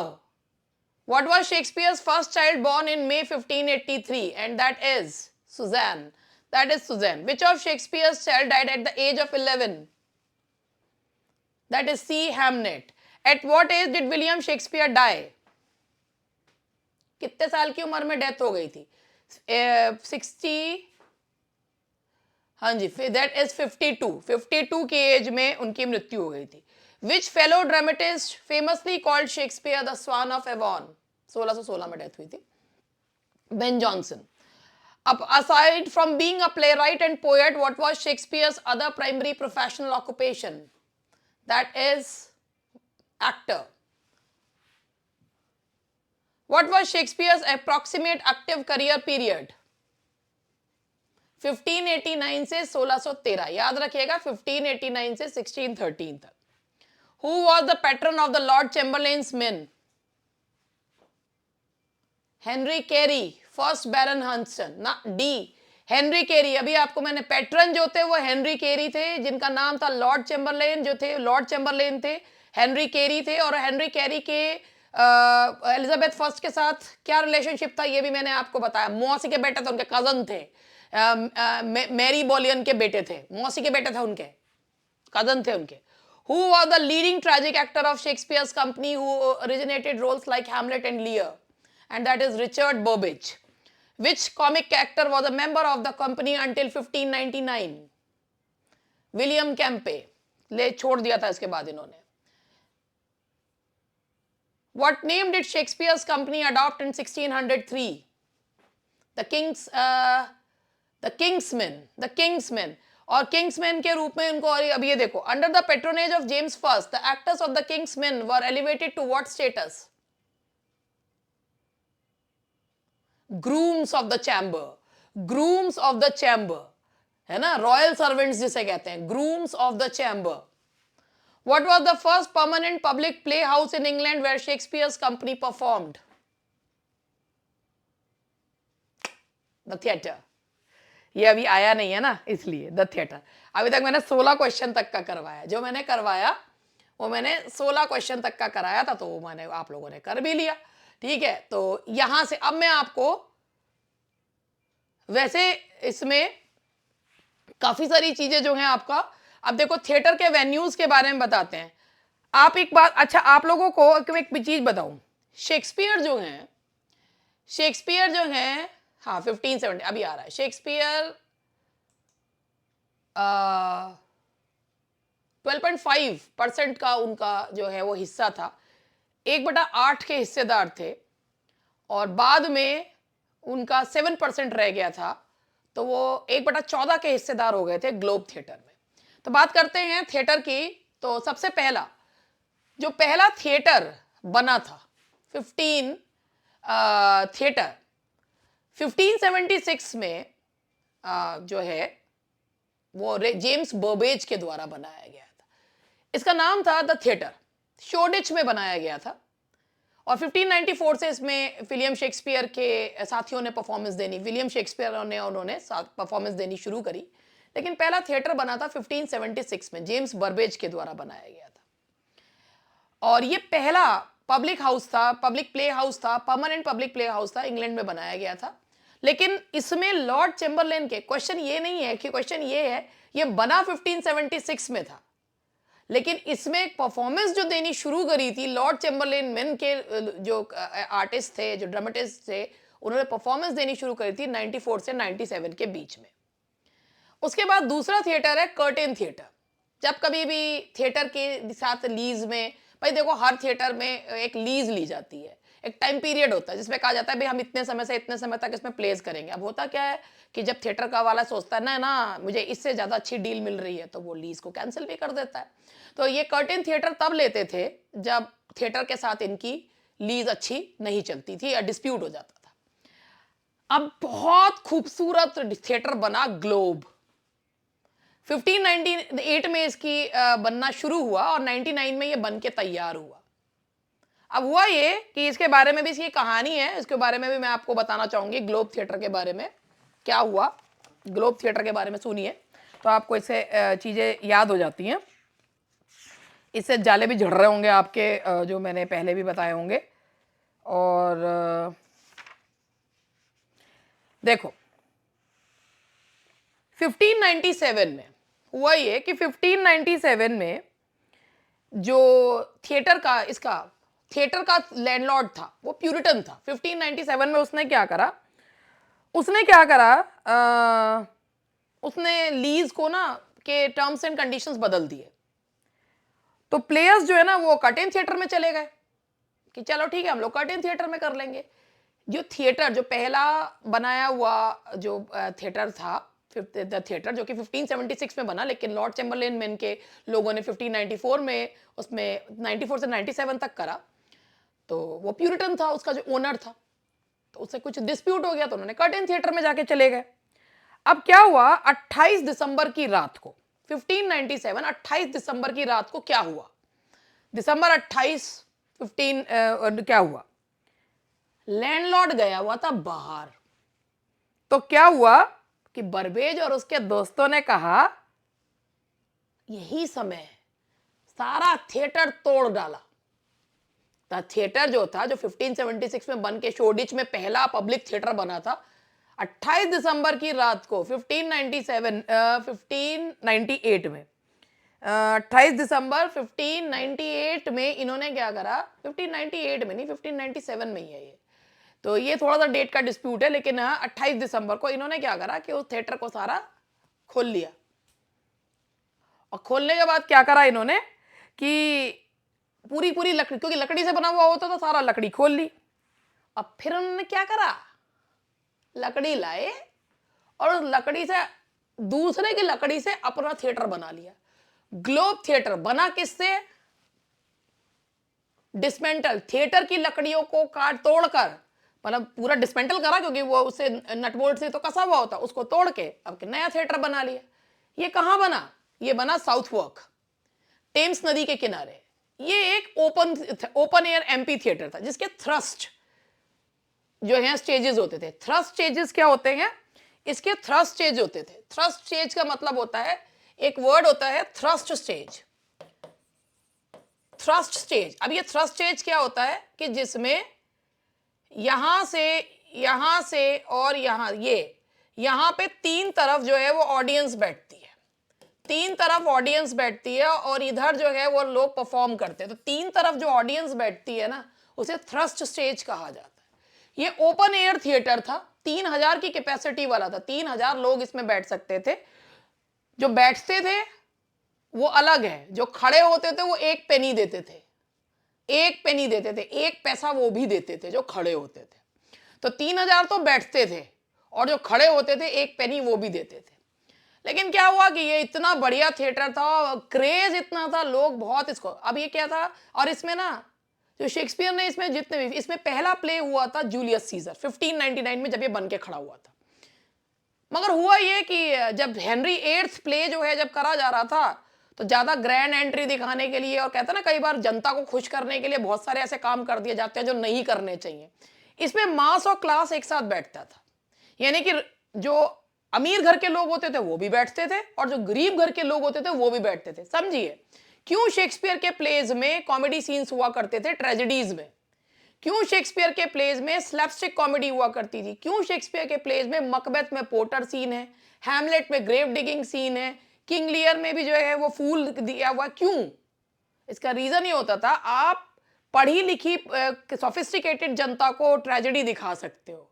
what was Shakespeare's first child born in May 1583? And that is Suzanne. That is Suzanne. Which of Shakespeare's child died at the age of 11? That is C. Hamnet. At what age did William Shakespeare die? कितने साल की उम्र में death हो गई थी? 60. हाँ जी, that is 52. 52 की एज में उनकी मृत्यु हो गई थी. Which fellow dramatist famously called Shakespeare the Swan of Avon? 1616 में डेथ हुई थी. Ben Jonson. Aside from being a playwright and poet, what was Shakespeare's other primary professional occupation? That is actor. What was Shakespeare's approximate active career period? 1589 से 1613. याद रखिएगा, 1589 से 1613 तक. Who was the patron of the Lord Chamberlain's men? Henry Carey, first Baron Hudson. ना D. Henry केरी. अभी आपको मैंने pattern जो थे वो हेनरी केरी थे, जिनका नाम था लॉर्ड चैम्बरलेन. जो थे लॉर्ड चैम्बरलेन थे, हेनरी केरी थे. और हेनरी केरी के एलिजाबेथ फर्स्ट के साथ क्या रिलेशनशिप था ये भी मैंने आपको बताया. मौसी के बेटे थे, उनके कजन थे. मैरी बोलियन के बेटे थे, मौसी के बेटे थे, उनके कजन थे उनके. Who was the leading tragic actor of Shakespeare's company who originated roles like Hamlet and Lear? And that is Richard Burbage. Which comic character was a member of the company until 1599? William Campe. ले छोड़ दिया था इसके बाद इन्होंने. What name did Shakespeare's company adopt in 1603? The Kingsmen. The Kingsmen. और Kingsmen के रूप में उनको, और अब ये देखो, under the patronage of James first the actors of the Kingsmen were elevated to what status? Grooms of the chamber. Grooms of the chamber है ना, रॉयल सर्वेंट्स जिसे कहते हैं, grooms of the chamber. What was the first permanent public play house in England where Shakespeare's company performed? The theatre. ये अभी आया नहीं है ना, इसलिए द थिएटर. अभी तक मैंने 16 क्वेश्चन तक का करवाया. जो मैंने करवाया वो मैंने 16 क्वेश्चन तक का कराया था, तो वो मैंने आप लोगों ने कर भी लिया. ठीक है, तो यहां से अब मैं आपको वैसे इसमें काफी सारी चीजें जो हैं आपका, अब देखो थिएटर के वेन्यूज के बारे में बताते हैं। आप एक बात, अच्छा आप लोगों को एक चीज बताऊं, शेक्सपियर जो हैं, शेक्सपियर जो हैं, हाँ 1570 अभी आ रहा है, शेक्सपियर 12.5% का उनका जो है वो हिस्सा था, 1/8 के हिस्सेदार थे, और बाद में उनका 7% रह गया था, तो वो 1/14 के हिस्सेदार हो गए थे ग्लोब थिएटर में। तो बात करते हैं थिएटर की, तो सबसे पहला जो पहला थिएटर बना था 15 थिएटर 1576 में जो है वो जेम्स बर्बेज के द्वारा बनाया गया था। इसका नाम था द थिएटर, शोडिच में बनाया गया था, और 1594 से इसमें विलियम शेक्सपियर के साथियों ने परफॉर्मेंस देनी, विलियम शेक्सपियर ने उन्होंने परफॉर्मेंस देनी शुरू करी, लेकिन पहला थिएटर बना था 1576 में, जेम्स बर्बेज के द्वारा बनाया गया था। और ये पहला पब्लिक हाउस था, पब्लिक प्ले हाउस था, परमानेंट पब्लिक प्ले हाउस था, इंग्लैंड में बनाया गया था। लेकिन इसमें लॉर्ड चैम्बरलेन के, क्वेश्चन ये नहीं है कि, क्वेश्चन ये है ये बना 1576 में था, लेकिन इसमें एक परफॉर्मेंस जो देनी शुरू करी थी लॉर्ड चैम्बरलेन मेन के जो आर्टिस्ट थे, जो ड्रामेटिस्ट थे, उन्होंने परफॉर्मेंस देनी शुरू करी थी 94 से 97 के बीच में। उसके बाद दूसरा थिएटर है कर्टेन थिएटर। जब कभी भी थिएटर के साथ लीज में, भाई देखो हर थिएटर में एक लीज ली जाती है, एक टाइम पीरियड होता है जिसमें कहा जाता है भाई हम इतने समय से इतने समय तक इसमें प्लेस करेंगे। अब होता क्या है कि जब थिएटर का वाला सोचता है ना ना मुझे इससे ज़्यादा अच्छी डील मिल रही है, तो वो लीज को कैंसिल भी कर देता है। तो ये कर्टेन थिएटर तब लेते थे जब थिएटर के साथ इनकी लीज अच्छी नहीं चलती थी या डिस्प्यूट हो जाता था। अब बहुत खूबसूरत थिएटर बना ग्लोब, 1598 में इसकी बनना शुरू हुआ और 99 में ये बन के तैयार हुआ। अब हुआ ये कि इसके बारे में भी इसकी कहानी है, इसके बारे में भी मैं आपको बताना चाहूंगी, ग्लोब थिएटर के बारे में क्या हुआ। ग्लोब थिएटर के बारे में सुनिए तो आपको इससे चीज़ें याद हो जाती हैं, इससे जाले भी झड़ रहे होंगे आपके, जो मैंने पहले भी बताए होंगे। और देखो 1597 में हुआ ये कि 1597 में जो थिएटर का, इसका थिएटर का लैंडलॉर्ड था वो प्यूरिटन था। 1597 में उसने क्या करा, उसने लीज को ना के टर्म्स एंड कंडीशंस बदल दिए। तो प्लेयर्स जो है ना वो कर्टेन थिएटर में चले गए कि चलो ठीक है हम लोग कर्टेन थिएटर में कर लेंगे। जो थिएटर जो पहला बनाया हुआ जो थिएटर था, द थिएटर, जो कि 1576 में बना, लेकिन लॉर्ड चैम्बरलेन मेन के लोगों ने 1594 में उसमें 94 से 97 तक करा, तो वो प्यूरिटन था, उसका जो ओनर था, तो उससे कुछ डिस्प्यूट हो गया तो उन्होंने कर्टेन थिएटर में जाके चले गए। अब क्या हुआ, 28 दिसंबर की रात को 1597 28 दिसंबर की रात को क्या हुआ, दिसंबर 28 क्या हुआ, लैंडलॉर्ड गया हुआ था बाहर। तो क्या हुआ कि बर्बेज और उसके दोस्तों ने कहा यही समय है, सारा थिएटर तोड़ डाला। द थिएटर जो था, जो 1576 में बन के शोडिच में पहला पब्लिक थिएटर बना था, 28 दिसंबर की रात को 1598 में 28 दिसंबर 1598 में इन्होंने क्या करा, 1598 में नहीं 1597 में ही है ये, तो ये थोड़ा सा डेट का डिस्प्यूट है, लेकिन 28 दिसंबर को इन्होंने क्या करा कि उस थिएटर को सारा खोल लिया। और खोलने के बाद क्या करा इन्होंने कि पूरी लकड़ी, क्योंकि लकड़ी से बना हुआ होता था, सारा लकड़ी खोल ली। अब फिर उन्होंने क्या करा, लकड़ी लाए और उस लकड़ी से, दूसरे की लकड़ी से अपना थिएटर बना लिया। ग्लोब थिएटर बना किससे, डिस्मेंटल, थिएटर की लकड़ियों को काट तोड़कर, मतलब पूरा डिस्मेंटल करा, क्योंकि वो उससे नटबोल्ट से तो कसा हुआ होता, उसको तोड़ के अब नया थिएटर बना लिया। ये कहां बना, ये बना साउथवर्क, टेम्स नदी के किनारे। ये एक ओपन एयर एम्पी थिएटर था, जिसके थ्रस्ट जो है स्टेजेस होते थे। थ्रस्ट स्टेजेस क्या होते हैं, इसके थ्रस्ट स्टेज होते थे। थ्रस्ट स्टेज का मतलब होता है, एक वर्ड होता है थ्रस्ट स्टेज, थ्रस्ट स्टेज। अब ये थ्रस्ट स्टेज क्या होता है कि जिसमें यहां से और यहां, यहां पे तीन तरफ जो है वो ऑडियंस बैठती है, तीन तरफ ऑडियंस बैठती है और इधर जो है वो लोग परफॉर्म करते हैं। तो तीन तरफ जो ऑडियंस बैठती है ना, उसे थ्रस्ट स्टेज कहा जाता है। ये ओपन एयर थिएटर था, 3000 की कैपेसिटी वाला था, 3000 लोग इसमें बैठ सकते थे। जो बैठते थे वो अलग है, जो खड़े होते थे वो एक पेनी देते थे, एक पेनी देते थे, एक पैसा वो भी देते थे जो खड़े होते थे। तो 3000 तो बैठते थे और जो खड़े होते थे एक पेनी वो भी देते थे। लेकिन क्या हुआ कि ये इतना बढ़िया थिएटर था, क्रेज इतना था, लोग बहुत इसको, अब ये क्या था, और इसमें ना जो शेक्सपियर ने इसमें जितने भी, इसमें पहला प्ले हुआ था जूलियस सीजर 1599 में, जब ये बन के खड़ा हुआ था। मगर हुआ ये कि जब हेनरी एट्थ प्ले जो है जब करा जा रहा था, तो ज्यादा ग्रैंड एंट्री दिखाने के लिए, और कहते हैं ना कई बार जनता को खुश करने के लिए बहुत सारे ऐसे काम कर दिए जाते हैं जो नहीं करने चाहिए। इसमें मास और क्लास एक साथ बैठता था, यानी कि जो अमीर घर के लोग होते थे वो भी बैठते थे और जो गरीब घर के लोग होते थे वो भी बैठते थे। समझिए क्यों शेक्सपियर के प्लेज में कॉमेडी सीन्स हुआ करते थे, ट्रेजेडीज में क्यों शेक्सपियर के प्लेज में स्लैपस्टिक कॉमेडी हुआ करती थी, क्यों शेक्सपियर के प्लेज में मकबेथ में पोर्टर सीन है, हैमलेट में ग्रेव डिगिंग सीन है, किंग लियर में भी जो है वो फूल दिया हुआ, क्यों? इसका रीजन ये होता था, आप पढ़ी लिखी सोफिस्टिकेटेड जनता को ट्रेजेडी दिखा सकते हो,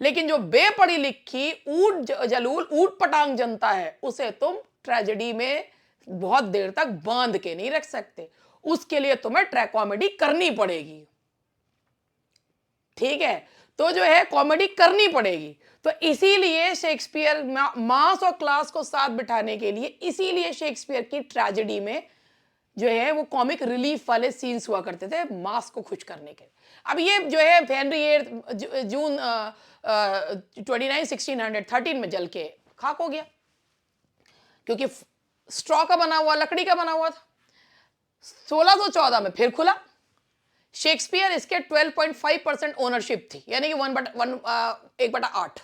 लेकिन जो बेपढ़ी लिखी ऊट जलूल ऊट पटांग जनता है उसे तुम ट्रेजेडी में बहुत देर तक बांध के नहीं रख सकते, उसके लिए तुम्हें ट्रैक कॉमेडी करनी पड़ेगी। ठीक है, तो जो है कॉमेडी करनी पड़ेगी। तो इसीलिए शेक्सपियर मास और क्लास को साथ बिठाने के लिए, इसीलिए शेक्सपियर की ट्रेजेडी में जो है वो कॉमिक रिलीफ वाले सीन्स हुआ करते थे मास को खुश करने के। अब ये जो है हेनरी एट जून 1613 में जल के खाक हो गया, क्योंकि स्ट्रॉ का बना हुआ, लकड़ी का बना हुआ था। 1614 में फिर खुला। शेक्सपियर इसके 12.5% ओनरशिप थी, यानी कि 1/8,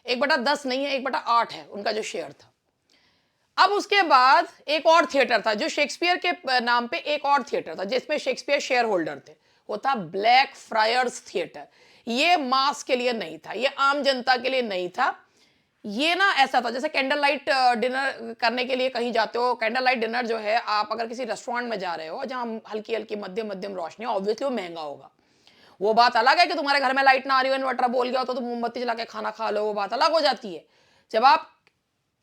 1/10 नहीं है, 1/8 है उनका जो शेयर था। अब उसके बाद एक और थिएटर था जो शेक्सपियर के नाम पे, एक और थिएटर था जिसमें शेक्सपियर शेयर होल्डर थे, वो था ब्लैक फ्रायर्स थिएटर। ये मास के लिए नहीं था, ये आम जनता के लिए नहीं था। ये ना ऐसा था जैसे कैंडल लाइट डिनर करने के लिए कहीं जाते हो। कैंडल लाइट डिनर जो है, आप अगर किसी रेस्टोरेंट में जा रहे हो जहां हल्की हल्की मध्यम मध्यम रोशनी, ऑब्वियसली वो महंगा होगा। वो बात अलग है कि तुम्हारे घर में लाइट ना आ रही हो, इन्वर्टर बोल गया हो तो तुम मोमबत्ती जला के खाना खा लो, वो बात अलग हो जाती है। जब आप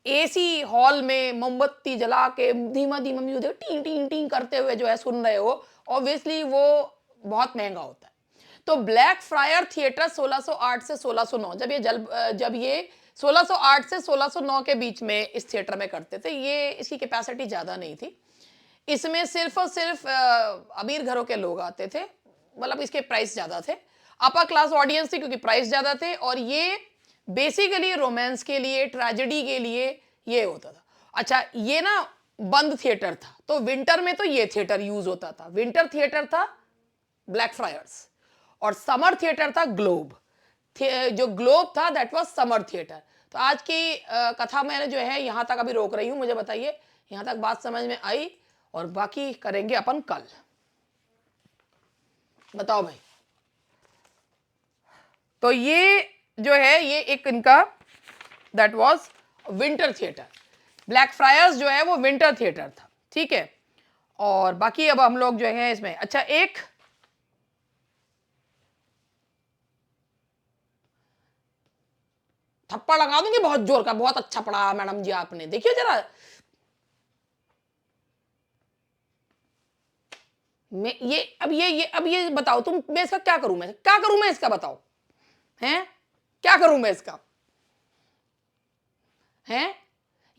एसी हॉल में मोमबत्ती जला के धीमा धीमा म्यूजिक टीं टीं टीं करते हुए जो है सुन रहे हो, ऑब्वियसली वो बहुत महंगा होता है। तो ब्लैक फ्रायर थिएटर 1608 से 1609, जब ये 1608 से 1609 के बीच में इस थिएटर में करते थे। ये इसकी कैपेसिटी ज़्यादा नहीं थी, इसमें सिर्फ और सिर्फ अमीर घरों के लोग आते थे, मतलब इसके प्राइस ज़्यादा थे, अपर क्लास ऑडियंस थी क्योंकि प्राइस ज़्यादा थे, और ये बेसिकली रोमांस के लिए, ट्रेजेडी के लिए ये होता था। अच्छा, ये ना बंद थिएटर था, तो विंटर में तो ये थिएटर यूज होता था। विंटर थिएटर था ब्लैक फ्रायर्स और समर थिएटर था ग्लोब। जो ग्लोब था दैट वाज समर थिएटर। तो आज की कथा मैंने जो है यहां तक अभी रोक रही हूं। मुझे बताइए यहां तक बात समझ में आई, और बाकी करेंगे अपन कल। बताओ भाई। तो ये जो है ये एक इनका that was winter theatre. Black fryers जो है वो विंटर थिएटर था, ठीक है। और बाकी अब हम लोग जो है इसमें, अच्छा एक थप्पड़ लगा दूंगी बहुत जोर का, बहुत अच्छा पढ़ा मैडम जी आपने, देखिए जरा। मैं ये बताओ तुम, मैं इसका क्या करूं, मैं क्या करूं, मैं इसका बताओ, हैं क्या करूं मैं इसका, हैं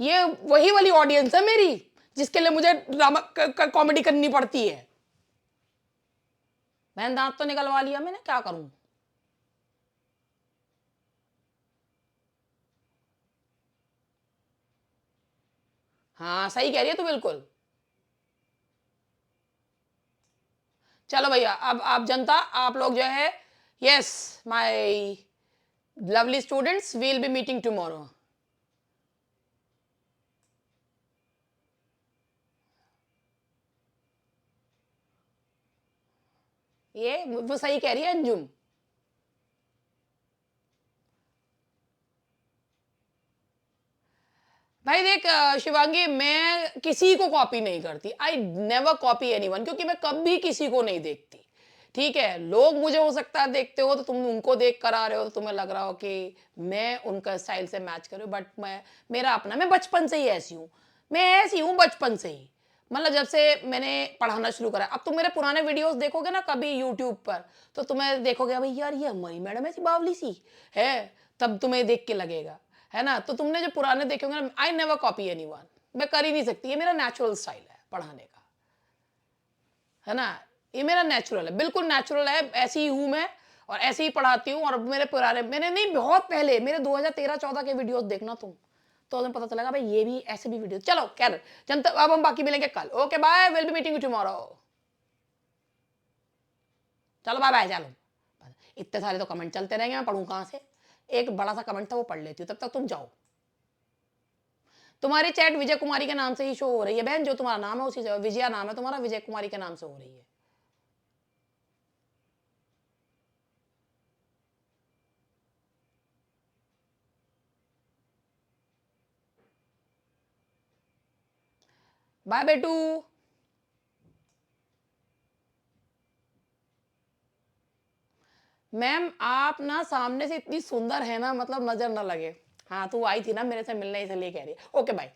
ये वही वाली ऑडियंस है मेरी जिसके लिए मुझे ड्रामा कॉमेडी करनी पड़ती है। मैंने दांत तो निकलवा लिया, मैंने क्या करूं। हाँ सही कह रही है तू बिल्कुल। चलो भैया, अब आप जनता, आप लोग जो है, yes my lovely students, we will be meeting tomorrow. ये वो सही कह रही है अंजुम। भाई देख शिवांगी, मैं किसी को कॉपी नहीं करती, आई नेवर कॉपी एनीवन, क्योंकि मैं कभी किसी को नहीं देखती। ठीक है, लोग मुझे हो सकता है देखते हो तो तुम उनको देख कर आ रहे हो तो तुम्हें लग रहा हो कि मैं उनका स्टाइल से मैच कर रही हूँ, बट मैं मेरा अपना, मैं बचपन से ही ऐसी हूँ। मैं ऐसी हूँ बचपन से ही, मतलब जब से मैंने पढ़ाना शुरू करा। अब तुम मेरे पुराने वीडियोस देखोगे ना कभी यूट्यूब पर, तो तुम्हें देखोगे भाई यार ये हमारी मैडम ऐसी बावली सी है, तब तुम्हें देख के लगेगा, है ना। तो तुमने जो पुराने देखे होंगे ना, आई नेवर कॉपी एनीवन, मैं कर ही नहीं सकती, ये मेरा नेचुरल स्टाइल है पढ़ाने का, है ना। ये मेरा नेचुरल है, बिल्कुल नेचुरल है, ऐसी ही हूं मैं, और ऐसे ही पढ़ाती हूँ। और मेरे पुराने, मैंने नहीं, बहुत पहले मेरे 2013-14 के वीडियोस देखना तुम, तो तुम्हें पता चलेगा भाई ये भी ऐसे भी वीडियो। चलो खैर जनता, अब हम बाकी मिलेंगे कल। Okay bye, will be meeting you tomorrow. चलो बाय बाय, चलो। इतने सारे तो कमेंट चलते रहेंगे, मैं पढ़ूं कहां से। एक बड़ा सा कमेंट था वो पढ़ लेती हूँ, तब तक तुम जाओ। तुम्हारी चैट विजय कुमारी के नाम से ही शो हो रही है बहन, जो तुम्हारा नाम है उसी से, विजया नाम है तुम्हारा, विजय कुमारी के नाम से हो रही है। बाय बेटू। मैम आप ना सामने से इतनी सुंदर है ना, मतलब नजर ना लगे। हाँ तू आई थी ना मेरे से मिलने, इसलिए कह रही है। Okay bye.